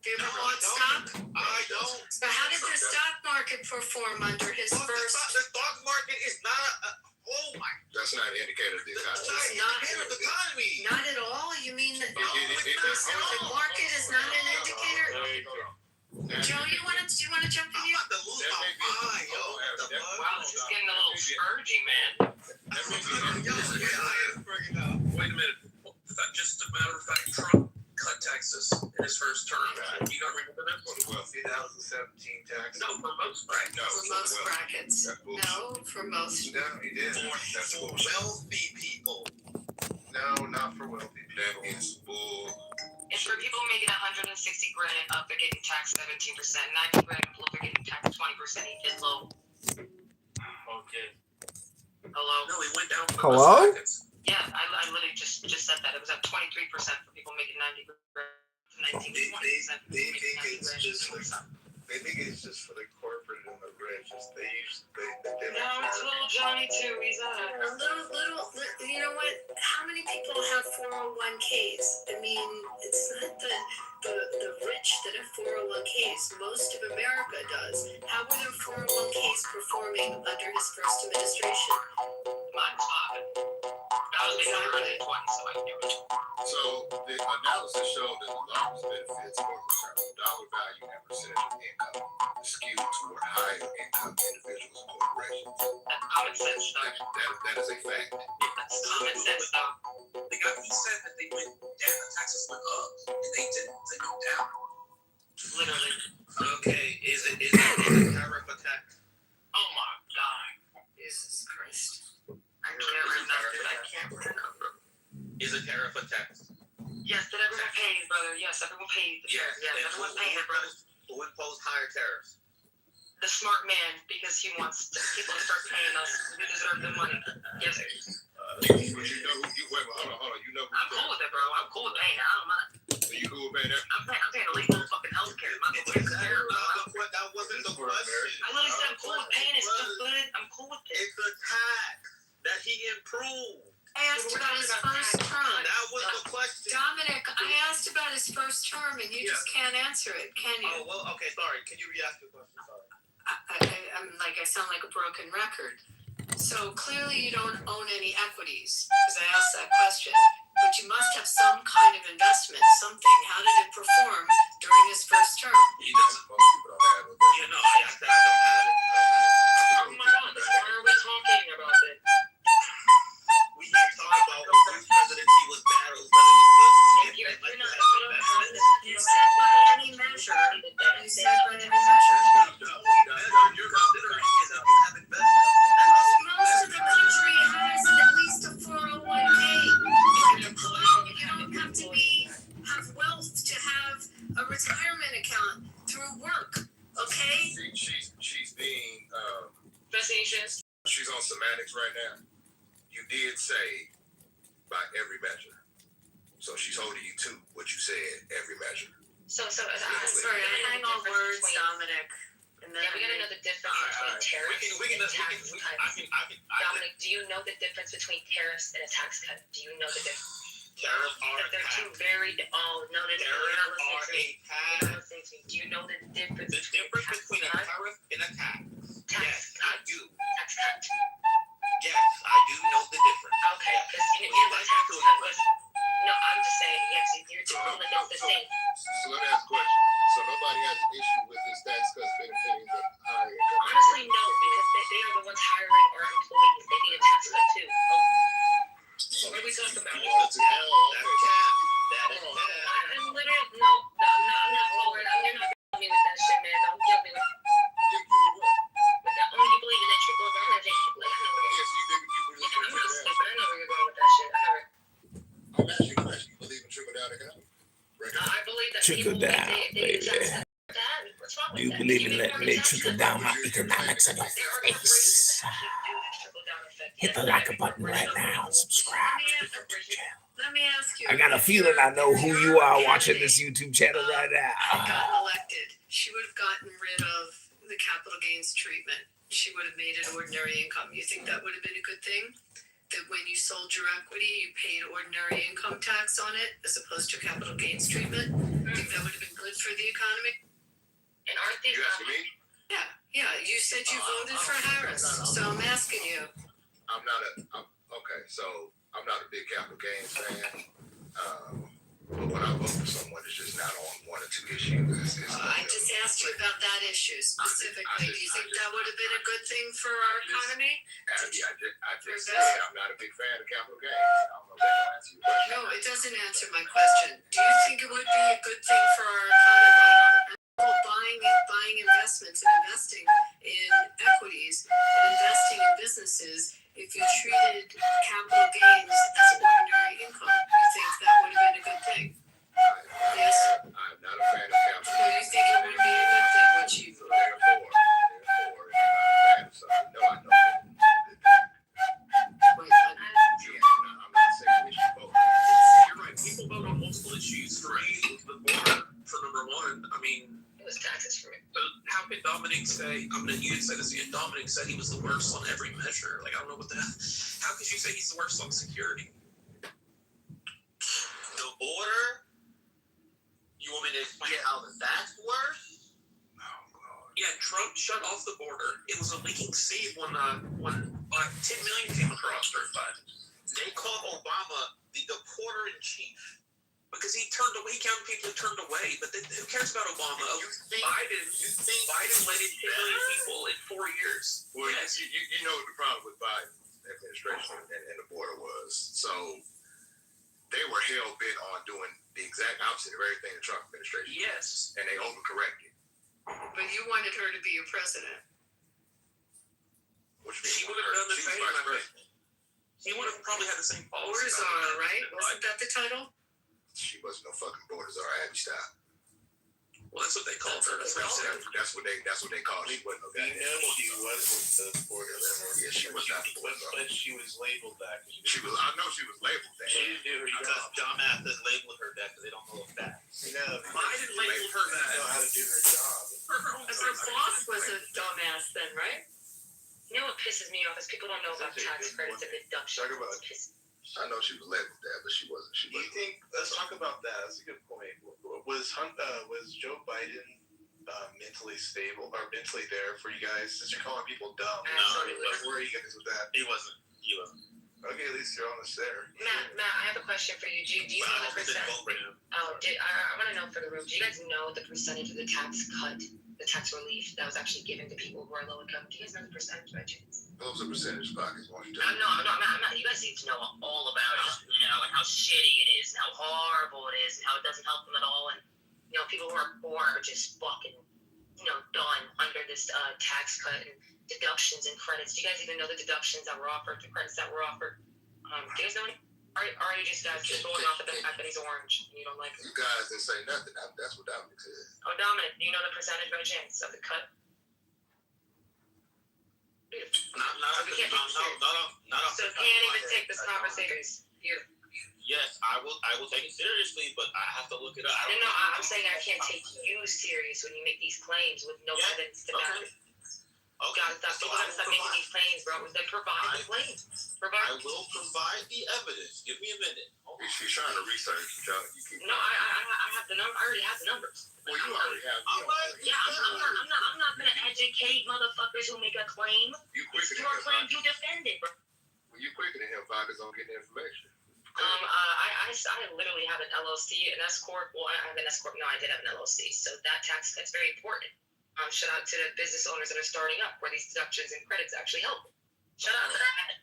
[SPEAKER 12] Do you ever bought stock?
[SPEAKER 4] I don't.
[SPEAKER 12] So how did the stock market perform under his first?
[SPEAKER 4] The stock market is not oh my.
[SPEAKER 14] That's not an indicator of the economy.
[SPEAKER 12] It's not
[SPEAKER 4] the economy.
[SPEAKER 12] Not at all. You mean that?
[SPEAKER 14] It
[SPEAKER 1] the market is not an indicator. Joe, do you want to jump in here?
[SPEAKER 4] The lose my mind, yo.
[SPEAKER 12] Wow, this is getting a little spurgy, man.
[SPEAKER 7] Wait a minute. Just a matter of fact, Trump cut taxes in his first term. You don't remember that?
[SPEAKER 3] Well, 2017 tax.
[SPEAKER 7] No, for most brackets.
[SPEAKER 1] For most brackets. No, for most.
[SPEAKER 3] No, he did.
[SPEAKER 4] For wealthy people.
[SPEAKER 3] No, not for wealthy people.
[SPEAKER 14] That is bull.
[SPEAKER 12] If for people making 160 grand up, they're getting taxed 17%. 90 grand below, they're getting taxed 20%. He did low.
[SPEAKER 10] Okay.
[SPEAKER 12] Hello?
[SPEAKER 7] No, he went down for
[SPEAKER 11] Hello?
[SPEAKER 7] most brackets.
[SPEAKER 12] Yeah, I literally just said that. It was up 23% for people making 90 grand. 19 to 20% for
[SPEAKER 3] They
[SPEAKER 12] people making
[SPEAKER 3] think
[SPEAKER 12] 90
[SPEAKER 3] it's
[SPEAKER 12] grand.
[SPEAKER 3] just they think it's just for the corporate and the rich. They
[SPEAKER 12] No, it's little Johnny too. He's
[SPEAKER 1] A little, you know what? How many people have 401ks? I mean, it's not the rich that have 401ks. Most of America does. How were their 401ks performing under his first administration?
[SPEAKER 12] Mine's popping. I was making 120, so I knew it.
[SPEAKER 14] So the analysis showed that the largest benefits were the dollar value and percentage of income skewed toward higher income individuals and corporations.
[SPEAKER 12] That's common sense, though.
[SPEAKER 14] That is a fact.
[SPEAKER 12] That's common sense, though.
[SPEAKER 7] The guy, he said that they went down, the taxes went up, and they didn't. They went down.
[SPEAKER 12] Literally.
[SPEAKER 4] Okay, is it tariff attack?
[SPEAKER 12] Oh my God.
[SPEAKER 1] Jesus Christ.
[SPEAKER 12] I can't remember.
[SPEAKER 4] Is it tariff attack?
[SPEAKER 12] Yes, did everyone pay, brother? Yes, everyone paid.
[SPEAKER 4] Yes.
[SPEAKER 12] Yes, everyone's paying, brother.
[SPEAKER 4] Who imposed higher tariffs?
[SPEAKER 12] The smart man, because he wants people to start paying us. We deserve the money. Yes, sir.
[SPEAKER 14] But you know who you wait, hold on. You know who
[SPEAKER 12] I'm cool with it, bro. I'm cool with paying. I don't mind.
[SPEAKER 14] So you cool with paying that?
[SPEAKER 12] I'm paying illegal fucking healthcare. I'm not going to care.
[SPEAKER 4] That wasn't the question.
[SPEAKER 12] I literally said I'm cool with paying it. Stuff good. I'm cool with it.
[SPEAKER 4] It's a tax that he improved.
[SPEAKER 1] I asked about his first term.
[SPEAKER 4] That was the question.
[SPEAKER 1] Dominic, I asked about his first term, and you just can't answer it, can you?
[SPEAKER 4] Oh, well, okay, sorry. Can you re-ask the question? Sorry.
[SPEAKER 1] I'm like, I sound like a broken record. So clearly you don't own any equities, because I asked that question. But you must have some kind of investment, something. How did it perform during his first term?
[SPEAKER 14] He doesn't. Most people don't have it.
[SPEAKER 4] You know, I don't have it.
[SPEAKER 12] Oh my God, why are we talking about it?
[SPEAKER 4] We can't talk about whose presidency was bad or whose presidency was good.
[SPEAKER 1] You said by any measure. You said by any measure.
[SPEAKER 4] You're considering is that you have investment.
[SPEAKER 1] Most of the country has at least a 401k. You don't have to have wealth to have a retirement account through work. Okay?
[SPEAKER 14] She's being
[SPEAKER 12] Facetious.
[SPEAKER 14] she's on semantics right now. You did say by every measure. So she's holding you to what you said, every measure.
[SPEAKER 12] Sorry,
[SPEAKER 1] I hang on words, Dominic. And then
[SPEAKER 12] we gotta know the difference between tariffs and tax cuts. Dominic, do you know the difference between tariffs and a tax cut? Do you know the difference?
[SPEAKER 4] Tariffs are a
[SPEAKER 12] They're
[SPEAKER 4] tax.
[SPEAKER 12] two very. Oh no!
[SPEAKER 4] Tariffs are a tax.
[SPEAKER 12] Do you know the difference?
[SPEAKER 4] The difference between a tariff and a tax. Yes, I do.
[SPEAKER 12] Tax cut.
[SPEAKER 4] Yes, I do know the difference.
[SPEAKER 12] Okay, because you know what tax cut was. No, I'm just saying. Yes, you're two totally not the same.
[SPEAKER 14] So let me ask a question. So nobody has an issue with this tax cuts benefiting the higher income?
[SPEAKER 12] Honestly, no, because they are the ones hiring our employees. They need a tax cut too. What are we talking about?
[SPEAKER 14] That's a hell.
[SPEAKER 4] That is cap.
[SPEAKER 12] I'm literally no. I'm not forward. You're not killing me with that shit, man. Don't kill me with that. Only you believe in that trickle down effect. Like I know where you're going. I'm not stupid. I know where you're going with that shit.
[SPEAKER 14] I'm asking you a question. You believe in trickle down economics?
[SPEAKER 12] I believe that
[SPEAKER 11] Trickle
[SPEAKER 12] people
[SPEAKER 11] down,
[SPEAKER 12] they
[SPEAKER 11] baby.
[SPEAKER 12] What's wrong with
[SPEAKER 11] You
[SPEAKER 12] that?
[SPEAKER 11] believe in letting me trickle down my economics in your face. Hit the like button right now. Subscribe to the YouTube channel.
[SPEAKER 1] Let me ask you.
[SPEAKER 11] I got a feeling I know who you are watching this YouTube channel right
[SPEAKER 1] had
[SPEAKER 11] now.
[SPEAKER 1] gotten elected, she would have gotten rid of the capital gains treatment. She would have made it ordinary income. You think that would have been a good thing? That when you sold your equity, you paid ordinary income tax on it as opposed to capital gains treatment? Think that would have been good for the economy?
[SPEAKER 12] And aren't these?
[SPEAKER 14] You asking me?
[SPEAKER 1] Yeah. You said you voted for Harris, so I'm asking you.
[SPEAKER 14] I'm not a big capital gains fan. But when I vote for someone that's just not on one or two issues,
[SPEAKER 1] I just asked you about that issue specifically. Do you think that would have been a good thing for our economy?
[SPEAKER 14] I just said I'm not a big fan of capital gains. I don't know if that answers your question.
[SPEAKER 1] No, it doesn't answer my question. Do you think it would be a good thing for our economy? Buying investments and investing in equities and investing in businesses, if you treated capital gains as ordinary income, you think that would have been a good thing? Yes?
[SPEAKER 14] I'm not a fan of capital gains.
[SPEAKER 1] Well, you think it would be a good thing, would you?
[SPEAKER 14] So therefore, if I'm not a fan of something, no, I don't think it's a good thing.
[SPEAKER 1] Wait,
[SPEAKER 14] I'm not saying we should vote.
[SPEAKER 7] You're right. People vote on multiple issues. For me, the border, for number one, I mean,
[SPEAKER 12] It was taxes for me.
[SPEAKER 7] how could Dominic say, you didn't say this yet, Dominic said he was the worst on every measure. Like, I don't know what the hell. How could you say he's the worst on security?
[SPEAKER 4] The border? You want me to explain how that's worse?
[SPEAKER 7] Yeah, Trump shut off the border. It was a leaking sea when 10 million came across during Biden.
[SPEAKER 4] They called Obama the deporter in chief.
[SPEAKER 7] Because he counted people who turned away. But then, who cares about Obama? Biden let in 10 million people in 4 years.
[SPEAKER 14] Well, yes. you know what the problem with Biden's administration and the border was. So they were hell bent on doing the exact opposite of everything the Trump administration did.
[SPEAKER 7] Yes.
[SPEAKER 14] And they overcorrected.
[SPEAKER 1] but you wanted her to be your president.
[SPEAKER 14] Which means
[SPEAKER 7] She would have done the
[SPEAKER 14] she was
[SPEAKER 7] same,
[SPEAKER 14] vice
[SPEAKER 7] I think.
[SPEAKER 14] president.
[SPEAKER 7] He would have probably had the same policy.
[SPEAKER 1] Border czar, right? Wasn't that the title?
[SPEAKER 14] She wasn't no fucking border czar. Abby, stop.
[SPEAKER 7] Well, that's what they called her. That's what he said.
[SPEAKER 14] That's what they called her. She wasn't no
[SPEAKER 3] We
[SPEAKER 14] goddamn
[SPEAKER 3] know
[SPEAKER 14] border
[SPEAKER 3] she
[SPEAKER 14] czar.
[SPEAKER 3] wasn't the border czar.
[SPEAKER 14] Yeah, she was not the border czar.
[SPEAKER 3] But she was labeled that.
[SPEAKER 14] I know she was labeled that.
[SPEAKER 3] She didn't do her
[SPEAKER 4] Because
[SPEAKER 3] job.
[SPEAKER 4] dumbasses labeled her that because they don't know the facts.
[SPEAKER 3] No,
[SPEAKER 7] Biden labeled her
[SPEAKER 3] she didn't know
[SPEAKER 7] that.
[SPEAKER 3] how to do her job.
[SPEAKER 1] Her boss was a dumbass then, right?
[SPEAKER 12] You know what pisses me off is people don't know about tax credits and deductions.
[SPEAKER 14] Talk about it. I know she was labeled that, but she wasn't.
[SPEAKER 3] Do you think? Let's talk about that. That's a good point. Was Joe Biden mentally stable or mentally there for you guys? Since you're calling people dumb, where are you guys with that?
[SPEAKER 4] He wasn't.
[SPEAKER 3] Okay, at least you're honest there.
[SPEAKER 12] Matt, I have a question for you. Do you
[SPEAKER 4] But I
[SPEAKER 12] know the
[SPEAKER 4] hope they didn't
[SPEAKER 12] percent?
[SPEAKER 4] vote for him.
[SPEAKER 12] I want to know for the room. Do you guys know the percentage of the tax cut, the tax relief that was actually given to people who are low income? Do you guys know the percentage by chance?
[SPEAKER 14] What was the percentage pockets? Why don't you tell
[SPEAKER 12] I'm
[SPEAKER 14] me?
[SPEAKER 12] not. You guys need to know all about it. Like how shitty it is, and how horrible it is, and how it doesn't help them at all. And people who are poor are just fucking, done under this tax cut and deductions and credits. Do you guys even know the deductions that were offered, the credits that were offered? Do you guys know any? Or are you just guys just going off of the fact that he's orange and you don't like him?
[SPEAKER 14] You guys didn't say nothing. That's what Dominic said.
[SPEAKER 12] Oh, Dominic, do you know the percentage by chance of the cut? So can't even take this conversation. Beautiful.
[SPEAKER 4] Yes, I will take it seriously, but I have to look it up.
[SPEAKER 12] No, I'm saying I can't take you serious when you make these claims with no evidence to back it.
[SPEAKER 4] Okay.
[SPEAKER 12] People gotta stop making these claims, bro. Then provide the claims.
[SPEAKER 4] I will provide the evidence. Give me a minute.
[SPEAKER 14] She's trying to research.
[SPEAKER 12] No, I have the number. I already have the numbers.
[SPEAKER 14] Well, you already have.
[SPEAKER 12] Yeah, I'm not gonna educate motherfuckers who make a claim.
[SPEAKER 14] You quicker than
[SPEAKER 12] Your
[SPEAKER 14] him.
[SPEAKER 12] claim, you defend it, bro.
[SPEAKER 14] Well, you quicker than him. Pockets on getting information.
[SPEAKER 12] I literally have an LLC, an S corp. Well, I have an S corp. No, I did have an LLC. So that tax cut's very important. Shout out to the business owners that are starting up, where these deductions and credits actually help. Shout out to that.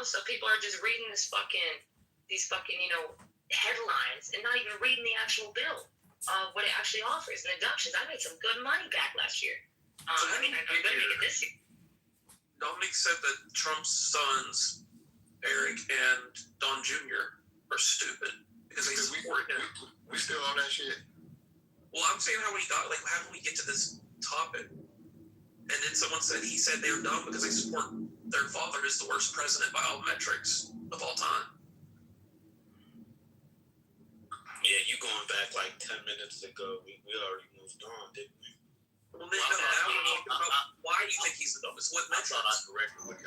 [SPEAKER 12] So people are just reading these fucking, headlines and not even reading the actual bill of what it actually offers. And deductions. I made some good money back last year. I'm gonna make it this year.
[SPEAKER 7] Dominic said that Trump's sons, Eric and Don Jr., are stupid because they support him.
[SPEAKER 14] We still on that shit.
[SPEAKER 7] Well, I'm saying how did we get to this topic? And then someone said he said they're dumb because they support their father is the worst president by all metrics of all time.
[SPEAKER 4] Yeah, you going back like 10 minutes ago. We already moved on, didn't we?
[SPEAKER 7] Well, then, now we're talking about why you think he's the dumbest. What
[SPEAKER 14] I
[SPEAKER 7] metrics?
[SPEAKER 14] thought I corrected what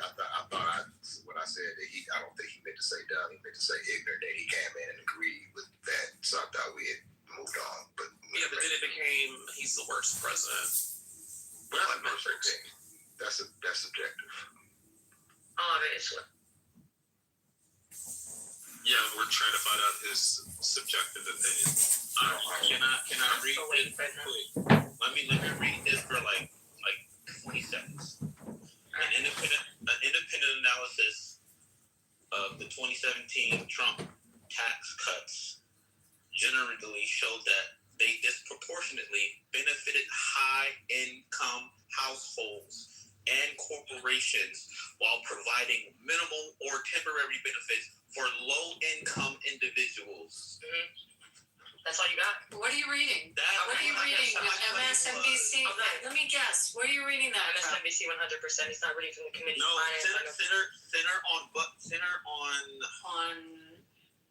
[SPEAKER 14] when I said that I don't think he meant to say dumb. He meant to say ignorant. That he came in and agreed with that. So I thought we had moved on. But
[SPEAKER 7] then it became he's the worst president.
[SPEAKER 14] Well, that's subjective.
[SPEAKER 12] Obviously.
[SPEAKER 5] Yeah, we're trying to find out his subjective opinion.
[SPEAKER 4] Can I read this? Let me read this for like 20 seconds. An independent analysis of the 2017 Trump tax cuts generally showed that they disproportionately benefited high-income households and corporations while providing minimal or temporary benefits for low-income individuals.
[SPEAKER 2] Mm-hmm. That's all you got?
[SPEAKER 1] What are you reading? What are you reading with MSNBC? Let me guess. Where are you reading that?
[SPEAKER 2] MSNBC 100%. He's not reading from the committee.
[SPEAKER 4] No, center on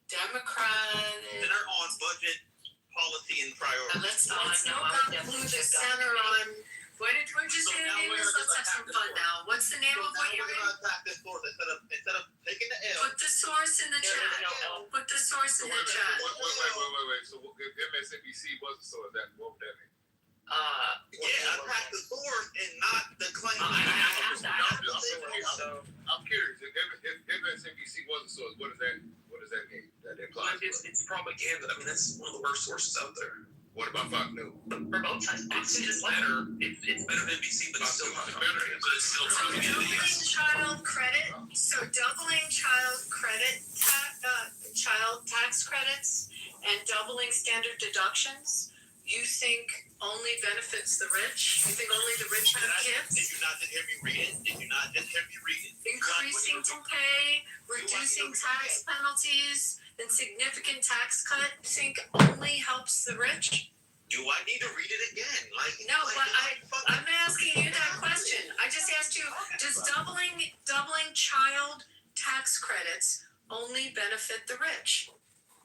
[SPEAKER 1] Democrat.
[SPEAKER 4] Center on budget policy and priorities.
[SPEAKER 1] Let's go back to the center on. Where did we just say name this? Let's have some fun now. What's the name of what you're reading?
[SPEAKER 4] Attack this source instead of taking the L.
[SPEAKER 1] Put the source in the chat. Put the source in the chat.
[SPEAKER 14] Wait. So if MSNBC was the source, what would that mean?
[SPEAKER 4] Attack the source and not the claim.
[SPEAKER 14] I'm curious. If MSNBC was the source, what does that mean? That implies
[SPEAKER 7] it's propaganda. I mean, that's one of the worst sources out there.
[SPEAKER 14] What about Fox News?
[SPEAKER 2] For both sides.
[SPEAKER 7] It's better. It's better than NBC, but it's still not better. But it's still propaganda.
[SPEAKER 1] Doubling child credit. So doubling child tax credits and doubling standard deductions. You think only benefits the rich? You think only the rich have kids?
[SPEAKER 4] Did you not just hear me read it?
[SPEAKER 1] Increasing to pay, reducing tax penalties, and significant tax cut. You think only helps the rich?
[SPEAKER 4] Do I need to read it again?
[SPEAKER 1] No, but I'm asking you that question. I just asked you, does doubling child tax credits only benefit the rich?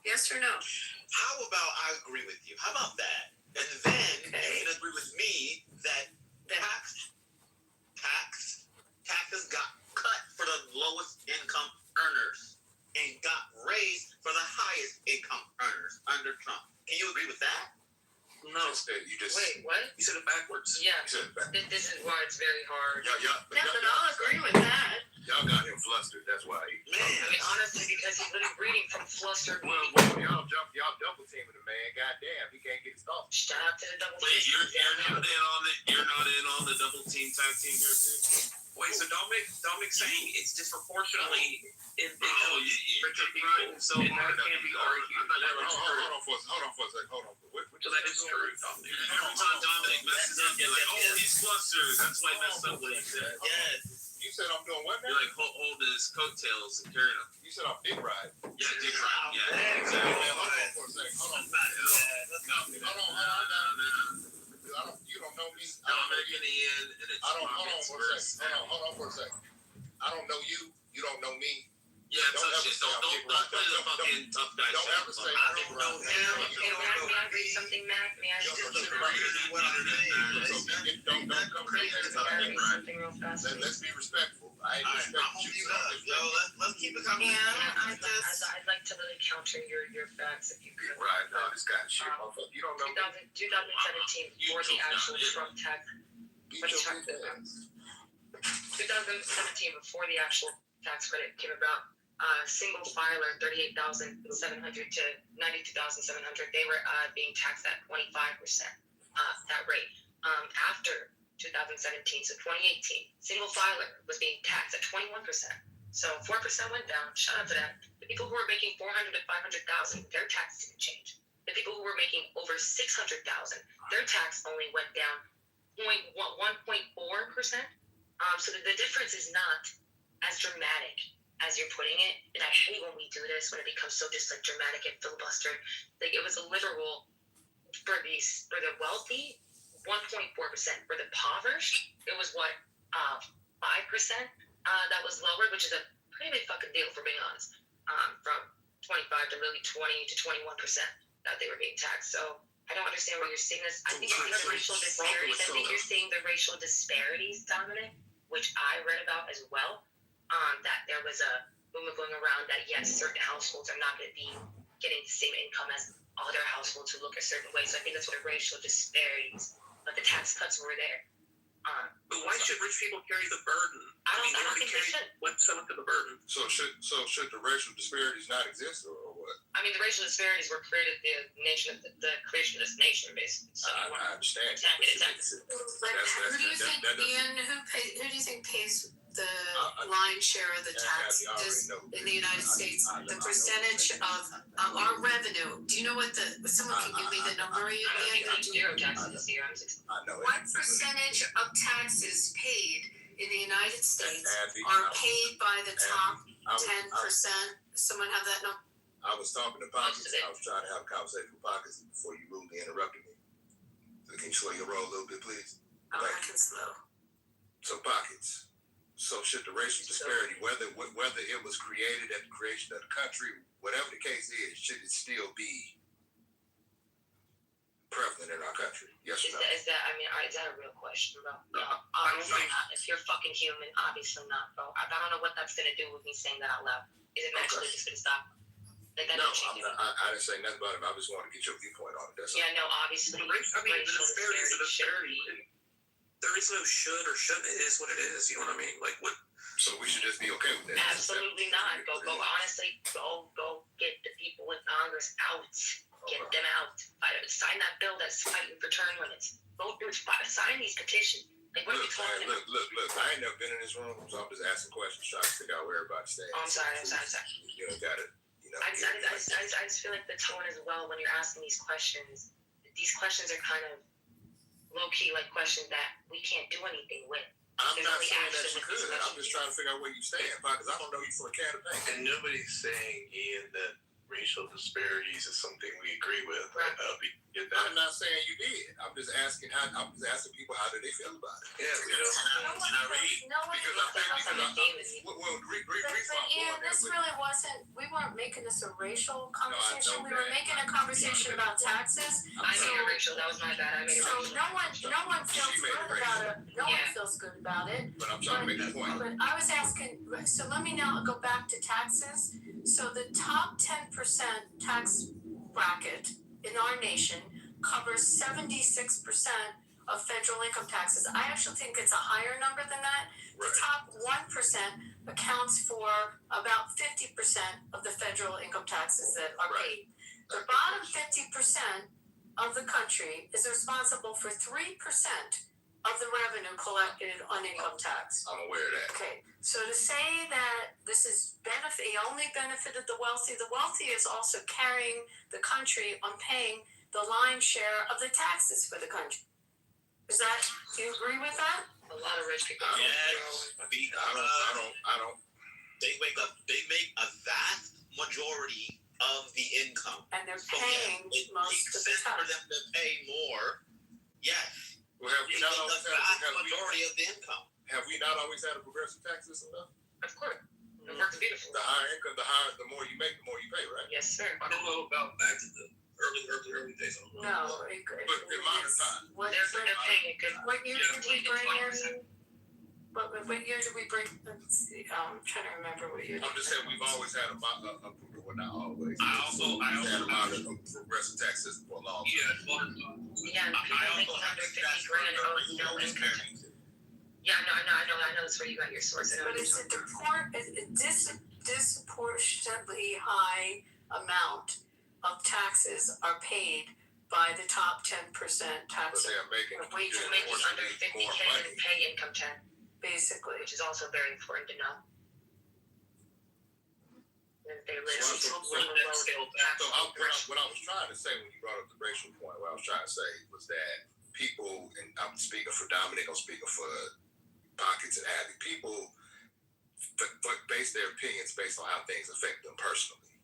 [SPEAKER 1] Yes or no?
[SPEAKER 4] How about I agree with you? How about that? And then you can agree with me that taxes got cut for the lowest income earners and got raised for the highest income earners under Trump. Can you agree with that?
[SPEAKER 7] No.
[SPEAKER 2] Wait, what?
[SPEAKER 7] You said it backwards.
[SPEAKER 2] Yeah. This is why it's very hard.
[SPEAKER 1] Yeah, but I'll agree with that.
[SPEAKER 14] Y'all got him flustered. That's why.
[SPEAKER 2] Honestly, because he's literally reading from flustered.
[SPEAKER 14] Well, y'all double teaming the man. Goddamn, he can't get his thoughts.
[SPEAKER 2] Shout out to the double team.
[SPEAKER 5] Wait, you're not in on the double team tag team here too?
[SPEAKER 7] Wait, so Dominic's saying it's disproportionately in
[SPEAKER 5] richer people,
[SPEAKER 7] so it can't be argued.
[SPEAKER 14] Hold on for a second.
[SPEAKER 7] So that is true, Dominic.
[SPEAKER 5] Every time Dominic messes up, you're like, oh, he's flustered. That's why he messed up what he said.
[SPEAKER 14] Yes. You said I'm doing what now?
[SPEAKER 5] You're like holding his coattails and carrying him.
[SPEAKER 14] You said I'm dick riding.
[SPEAKER 5] Yeah, dick riding. Yeah, exactly.
[SPEAKER 14] Hold on for a second. Hold on. You don't know me.
[SPEAKER 5] Dominic in the end, and it's
[SPEAKER 14] hold on for a second. I don't know you. You don't know me.
[SPEAKER 5] Yeah, don't play the fucking tough guy.
[SPEAKER 14] Don't ever say
[SPEAKER 4] I don't know him.
[SPEAKER 2] May I read something, Mac? May I read something?
[SPEAKER 14] Don't come crazy.
[SPEAKER 2] Something real fast.
[SPEAKER 14] Let's be respectful. I respect you.
[SPEAKER 4] Let's keep it coming.
[SPEAKER 2] I'd like to really counter your facts if you could.
[SPEAKER 14] Right, no, this kind of shit. You don't know.
[SPEAKER 2] 2017 for the actual Trump tax. 2017 before the actual tax credit came about. Single filer 38,700 to 92,700. They were being taxed at 25%. That rate. After 2017, so 2018, single filer was being taxed at 21%. So 4% went down. Shout out to that. The people who were making 400 to 500,000, their tax didn't change. The people who were making over 600,000, their tax only went down 1.4%. So the difference is not as dramatic as you're putting it. And I hate when we do this, when it becomes so just like dramatic and filibustered. Like it was a literal for the wealthy, 1.4%. For the impoverished, it was 5%. That was lowered, which is a pretty big fucking deal for being honest. From 25 to really 20 to 21% that they were being taxed. So I don't understand where you're seeing this. I think you're seeing the racial disparities. I think you're seeing the racial disparities, Dominic, which I read about as well. That there was a movement going around that yes, certain households are not going to be getting the same income as other households who look a certain way. So I think that's what the racial disparities, but the tax cuts were there.
[SPEAKER 7] But why should rich people carry the burden?
[SPEAKER 2] I don't think they should.
[SPEAKER 7] What's some of the burden?
[SPEAKER 14] So should the racial disparities not exist, or what?
[SPEAKER 2] I mean, the racial disparities were created the creation of this nation, basically. So
[SPEAKER 14] I understand.
[SPEAKER 1] But who do you think, Ian? Who do you think pays the lion's share of the tax in the United States? The percentage of our revenue. Do you know what someone can give me the number? Ian?
[SPEAKER 2] Zero taxes this year.
[SPEAKER 14] I know.
[SPEAKER 1] What percentage of taxes paid in the United States are paid by the top 10%? Someone have that number?
[SPEAKER 14] I was talking to Pockets. I was trying to have a conversation with Pockets before you rudely interrupted me. So can you slow your roll a little bit, please?
[SPEAKER 1] Oh, I can slow.
[SPEAKER 14] So Pockets. So should the racial disparity, whether it was created at the creation of the country, whatever the case is, should it still be prevalent in our country? Yes or no?
[SPEAKER 2] Is that a real question, bro? No, obviously not. If you're fucking human, obviously not, bro. I don't know what that's gonna do with me saying that out loud. Is it actually just gonna stop?
[SPEAKER 14] No, I didn't say nothing about it. I just wanted to get your viewpoint on it. That's
[SPEAKER 2] yeah, no, obviously.
[SPEAKER 7] The disparity is a disparity. There is no should or shouldn't. It is what it is. You know what I mean? Like what?
[SPEAKER 14] So we should just be okay with that.
[SPEAKER 2] Absolutely not. Go. Honestly, go get the people in Congress out. Get them out. Sign that bill that's fighting for term limits. Go do it. Sign these petitions. Like what are you talking about?
[SPEAKER 14] Look. I ain't never been in this room, so I'm just asking questions, trying to figure out where everybody stands.
[SPEAKER 2] Oh, I'm sorry.
[SPEAKER 14] You don't got it.
[SPEAKER 2] I just feel like the tone as well when you're asking these questions. These questions are kind of low-key, like questions that we can't do anything with.
[SPEAKER 14] I'm not saying that you could. I'm just trying to figure out where you stand, because I don't know you for a can of paint.
[SPEAKER 3] And nobody's saying, Ian, that racial disparities is something we agree with. Right.
[SPEAKER 14] I'm not saying you did. I'm just asking people how do they feel about it.
[SPEAKER 3] Yeah,
[SPEAKER 1] this really wasn't. We weren't making this a racial conversation. We were making a conversation about taxes.
[SPEAKER 2] I made it racial. That was my bad. I made it racial.
[SPEAKER 1] So no one feels good about it. No one feels good about it.
[SPEAKER 14] But I'm trying to make a point.
[SPEAKER 1] But I was asking. So let me now go back to taxes. So the top 10% tax bracket in our nation covers 76% of federal income taxes. I actually think it's a higher number than that.
[SPEAKER 14] Right.
[SPEAKER 1] The top 1% accounts for about 50% of the federal income taxes that are paid. The bottom 50% of the country is responsible for 3% of the revenue collected on income tax.
[SPEAKER 14] I'm aware of that.
[SPEAKER 1] Okay, so to say that this is only benefited the wealthy is also carrying the country on paying the lion's share of the taxes for the country. Do you agree with that?
[SPEAKER 2] A lot of rich people.
[SPEAKER 14] I don't.
[SPEAKER 4] They make a vast majority of the income.
[SPEAKER 1] And they're paying most of the
[SPEAKER 4] tax. For
[SPEAKER 1] tax.
[SPEAKER 4] them to pay more, yes.
[SPEAKER 14] Well, have we not always
[SPEAKER 4] the vast majority of the income?
[SPEAKER 14] Have we not always had a progressive tax system though?
[SPEAKER 2] Of course. It works beautiful.
[SPEAKER 14] The higher income, the more you make, the more you pay, right?
[SPEAKER 2] Yes, sir.
[SPEAKER 7] I don't know about back to the early days.
[SPEAKER 1] No,
[SPEAKER 14] But in modern time.
[SPEAKER 1] What
[SPEAKER 2] They're paying it good.
[SPEAKER 1] year did we bring in? What year did we bring? Let's see. I'm trying to remember what year.
[SPEAKER 14] I'm just saying we've always had well, not always.
[SPEAKER 7] I also
[SPEAKER 14] had a progressive tax system for a long time.
[SPEAKER 2] Yeah, people making under 50 grand owe no income. Yeah, I know that's where you got your source.
[SPEAKER 1] But it's a disproportionately high amount of taxes are paid by the top 10% tax.
[SPEAKER 14] But they're making
[SPEAKER 2] wages making under 50K and pay income tax,
[SPEAKER 1] basically,
[SPEAKER 2] which is also very important to know. They live
[SPEAKER 14] what I was trying to say when you brought up the racial point, what I was trying to say was that people, and I'm speaking for Dominic, I'm speaking for Pockets and Abby, people base their opinions based on how things affect them personally.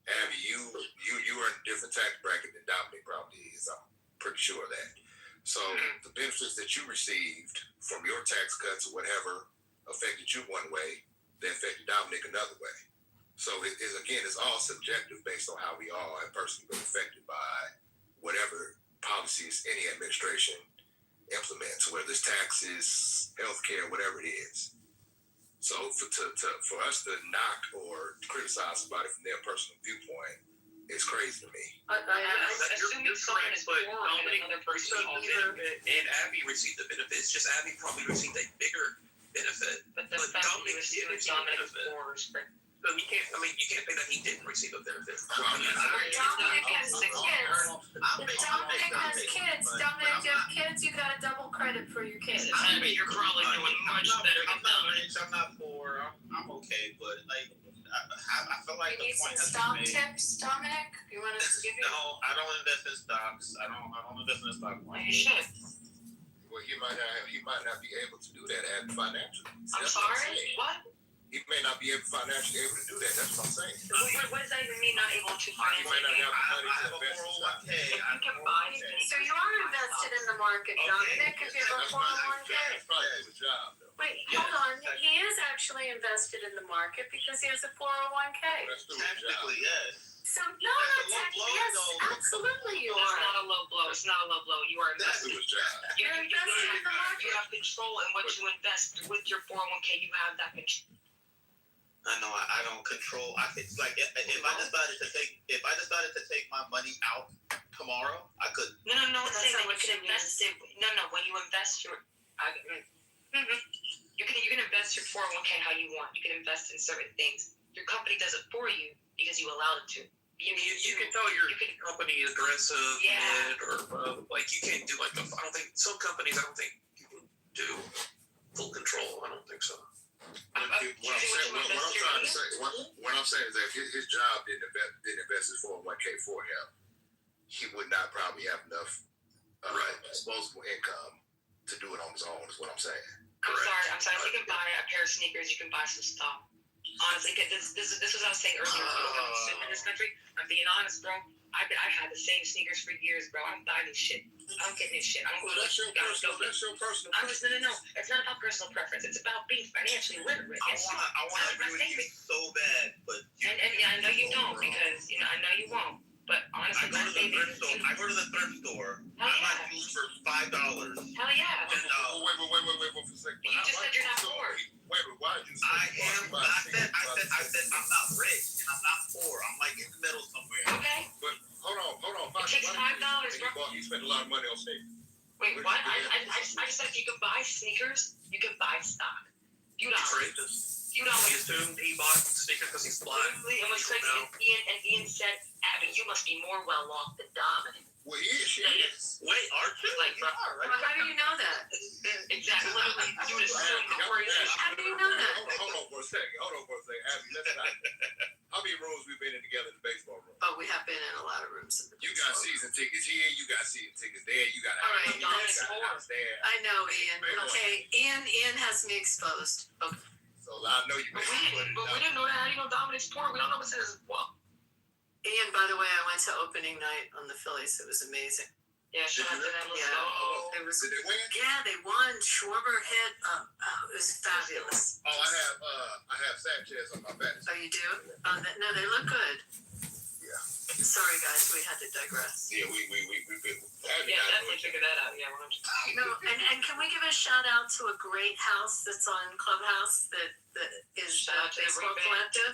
[SPEAKER 14] Abby, you are in a different tax bracket than Dominic probably is. I'm pretty sure of that. So the benefits that you received from your tax cuts or whatever affected you one way, they affected Dominic another way. So it's all subjective based on how we all have personally been affected by whatever policies any administration implements, whether it's taxes, healthcare, whatever it is. So for us to knock or criticize somebody from their personal viewpoint, It's crazy to me.
[SPEAKER 7] You're correct, but Dominic received the benefit and Abby received the benefits. Just Abby probably received a bigger benefit. But Dominic did receive a benefit. So you can't say that he didn't receive a benefit.
[SPEAKER 12] Dominic has the kids. Dominic has kids. Dominic, if you have kids, you got a double credit for your kids.
[SPEAKER 4] I mean, you're probably doing much better than Dominic. I'm not poor. I'm okay, but like, I feel like
[SPEAKER 12] You need some stock tips, Dominic? You want us to give you?
[SPEAKER 4] No, I don't invest in stocks. I don't invest in the stock market.
[SPEAKER 12] Well, you should.
[SPEAKER 14] Well, he might not be able to do that financially.
[SPEAKER 12] I'm sorry? What?
[SPEAKER 14] He may not be financially able to do that. That's what I'm saying.
[SPEAKER 12] What does that even mean, not able to
[SPEAKER 14] He may not have the money
[SPEAKER 4] I
[SPEAKER 14] to
[SPEAKER 4] have a
[SPEAKER 14] invest in stocks.
[SPEAKER 4] 401k.
[SPEAKER 12] You can buy it. So you are invested in the market, Dominic, if you have a 401k.
[SPEAKER 14] That's probably his job, though.
[SPEAKER 12] Wait, hold on. He is actually invested in the market because he has a 401k.
[SPEAKER 14] That's through his job.
[SPEAKER 4] Technically, yes.
[SPEAKER 12] So no, not technically. Yes, absolutely you
[SPEAKER 15] It's
[SPEAKER 12] are.
[SPEAKER 15] not a low blow. It's not a low blow. You are
[SPEAKER 14] That's
[SPEAKER 15] invested.
[SPEAKER 14] through his job.
[SPEAKER 12] You're invested in the market.
[SPEAKER 15] You have control in what you invest with your 401k. You have that control.
[SPEAKER 4] I know I don't control. It's like if I decided to take my money out tomorrow, I could.
[SPEAKER 15] No.
[SPEAKER 12] That's
[SPEAKER 15] Saying
[SPEAKER 12] not
[SPEAKER 15] that
[SPEAKER 12] what
[SPEAKER 15] you can
[SPEAKER 12] you
[SPEAKER 15] invest it. No. When you invest your, you can invest your 401k how you want. You can invest in certain things. Your company does it for you because you allowed it to.
[SPEAKER 7] You can tell your company aggressive,
[SPEAKER 15] Yeah.
[SPEAKER 7] or like you can't do like I don't think some companies. I don't think you can do full control. I don't think so.
[SPEAKER 14] What I'm saying is that if his job didn't invest his 401k for him, he would not probably have enough disposable income to do it on his own. Is what I'm saying.
[SPEAKER 15] I'm sorry. If you can buy a pair of sneakers, you can buy some stuff. Honestly, this is what I was saying earlier. We don't have to assume in this country. I'm being honest, bro. I had the same sneakers for years, bro. I don't buy this shit. I don't get this shit.
[SPEAKER 14] Well, that's your personal.
[SPEAKER 15] No. It's not about personal preference. It's about being financially literate.
[SPEAKER 4] I want to agree with you so bad, but
[SPEAKER 15] and I know you don't because I know you won't. But honestly,
[SPEAKER 4] I go to the thrift store. I buy shoes for $5.
[SPEAKER 15] Hell yeah.
[SPEAKER 14] Wait for a second.
[SPEAKER 15] You just said you're not poor.
[SPEAKER 14] Wait, why did you say
[SPEAKER 4] I am. I said I'm not rich and I'm not poor. I'm like in the middle somewhere.
[SPEAKER 15] Okay.
[SPEAKER 14] But hold on.
[SPEAKER 15] It takes $5, bro.
[SPEAKER 14] You spent a lot of money on sneakers.
[SPEAKER 15] Wait, what? I just said if you can buy sneakers, you can buy stock. You don't.
[SPEAKER 7] We assumed he bought sneakers because he's blind.
[SPEAKER 15] It was crazy. And Ian said, Abby, you must be more well off than Dominic.
[SPEAKER 14] Well, he is.
[SPEAKER 4] Wait, aren't you?
[SPEAKER 15] Like, bro,
[SPEAKER 12] Well, how do you know that?
[SPEAKER 15] exactly. Literally, you would assume before you.
[SPEAKER 12] How do you know that?
[SPEAKER 14] Hold on for a second. Abby, let's not. How many rooms we've been in together in the baseball room?
[SPEAKER 12] Oh, we have been in a lot of rooms.
[SPEAKER 14] You got season tickets here. You got season tickets there. You got a
[SPEAKER 12] All right,
[SPEAKER 14] house there.
[SPEAKER 12] I know, Ian. Okay, Ian has me exposed. Okay.
[SPEAKER 14] So I know you.
[SPEAKER 15] But we didn't know that. How do you know Dominic's poor? We don't know what says. Well,
[SPEAKER 12] Ian, by the way, I went to opening night on the Phillies. It was amazing.
[SPEAKER 15] yeah, shout out to them. Let's
[SPEAKER 12] Yeah.
[SPEAKER 15] go.
[SPEAKER 12] It was.
[SPEAKER 14] Did they win?
[SPEAKER 12] Yeah, they won. Schwarber hit. It was fabulous.
[SPEAKER 14] Oh, I have Sanchez on my bench.
[SPEAKER 12] Oh, you do? No, they look good.
[SPEAKER 14] Yeah.
[SPEAKER 12] Sorry, guys, we had to digress.
[SPEAKER 14] Yeah, we
[SPEAKER 15] Yeah, definitely figure that out. Yeah, 100%.
[SPEAKER 12] No, and can we give a shout out to a great house that's on Clubhouse that is
[SPEAKER 15] Shout out to
[SPEAKER 12] Baseball
[SPEAKER 15] everybody.
[SPEAKER 12] Collective?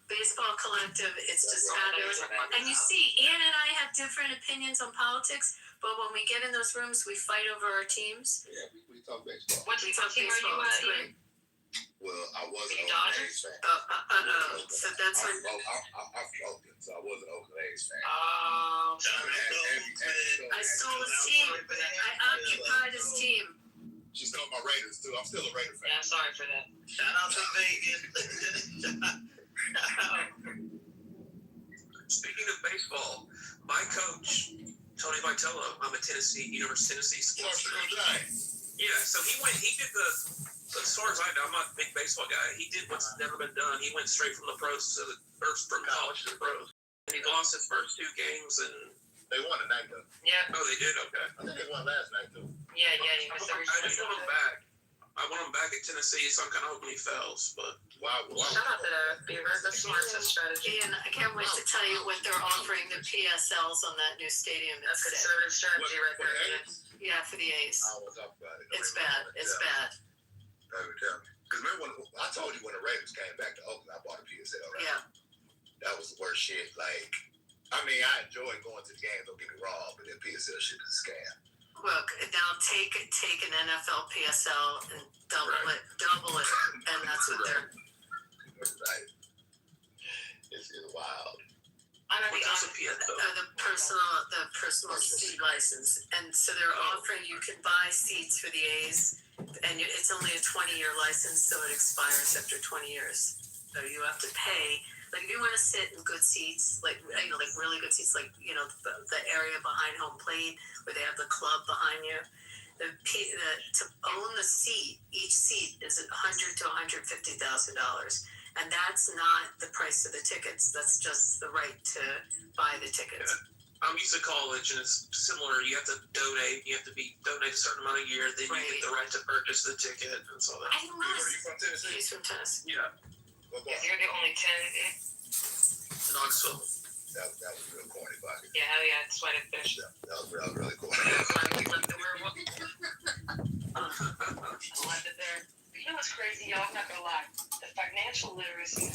[SPEAKER 12] Baseball Collective. It's just fabulous. And you see, Ian and I have different opinions on politics, but when we get in those rooms, we fight over our teams.
[SPEAKER 14] Yeah, we talk baseball.
[SPEAKER 15] What
[SPEAKER 12] We
[SPEAKER 15] team
[SPEAKER 12] talk
[SPEAKER 15] are you
[SPEAKER 12] baseball. It's
[SPEAKER 15] at?
[SPEAKER 12] great.
[SPEAKER 14] Well, I wasn't
[SPEAKER 15] You
[SPEAKER 14] an Oakland A's fan.
[SPEAKER 12] So that's when.
[SPEAKER 14] I'm from Oakland, so I wasn't an Oakland A's fan.
[SPEAKER 15] Oh,
[SPEAKER 12] I stole his team. I occupied his team.
[SPEAKER 14] She stole my Raiders too. I'm still a Raider fan.
[SPEAKER 15] yeah, I'm sorry for that.
[SPEAKER 4] Shout out to Vegas.
[SPEAKER 7] Speaking of baseball, my coach Tony Vitello. I'm a University of Tennessee sports fan. Yeah, so he did the. As far as I know, I'm not a big baseball guy. He did what's never been done. He went straight from the pros to from college to the pros. And he lost his first 2 games, and
[SPEAKER 14] they won tonight though.
[SPEAKER 15] Yeah.
[SPEAKER 7] Oh, they did. Okay.
[SPEAKER 14] I think they won last night too.
[SPEAKER 15] Yeah. He missed every
[SPEAKER 7] I just want him back. I want him back at Tennessee, so I'm kind of hoping he fails. But
[SPEAKER 14] wow.
[SPEAKER 15] Shout out to that Beavers. That's smart. That's strategy.
[SPEAKER 12] Ian, I can't wait to tell you what they're offering the PSLs on that new stadium.
[SPEAKER 15] That's conservative strategy right there.
[SPEAKER 12] Yeah, for the A's.
[SPEAKER 14] I was up about it.
[SPEAKER 12] It's bad. It's bad.
[SPEAKER 14] Because remember when I told you when the Raiders came back to Oakland, I bought a PSL, right?
[SPEAKER 12] Yeah.
[SPEAKER 14] That was the worst shit. Like I mean, I enjoy going to the game. Don't get me wrong, but that PSL shit is a scam.
[SPEAKER 1] Look, now take an NFL PSL and double it, and that's what they're.
[SPEAKER 14] Right. It's wild.
[SPEAKER 15] I'm gonna be
[SPEAKER 7] What's
[SPEAKER 15] honest.
[SPEAKER 1] The personal seat license, and so they're offering you can buy seats for the A's, and it's only a 20-year license, so it expires after 20 years. So you have to pay. Like if you want to sit in good seats, like like really good seats, like the area behind home plate where they have the club behind you. To own the seat, each seat is $100,000 to $150,000, and that's not the price of the tickets. That's just the right to buy the tickets.
[SPEAKER 7] I'm used to college, and it's similar. You have to donate. You have to donate a certain amount a year. Then you get the right to purchase the ticket and so that.
[SPEAKER 1] I didn't know.
[SPEAKER 14] Are you from Tennessee?
[SPEAKER 1] He's from Tennessee.
[SPEAKER 7] Yeah.
[SPEAKER 15] If you're the only 10.
[SPEAKER 7] Knoxville.
[SPEAKER 14] That was real corny, buddy.
[SPEAKER 15] Yeah, hell yeah, that's why I finished.
[SPEAKER 14] That was really corny.
[SPEAKER 15] I left it there. But you know what's crazy, y'all? I'm not gonna lie. The financial literacy.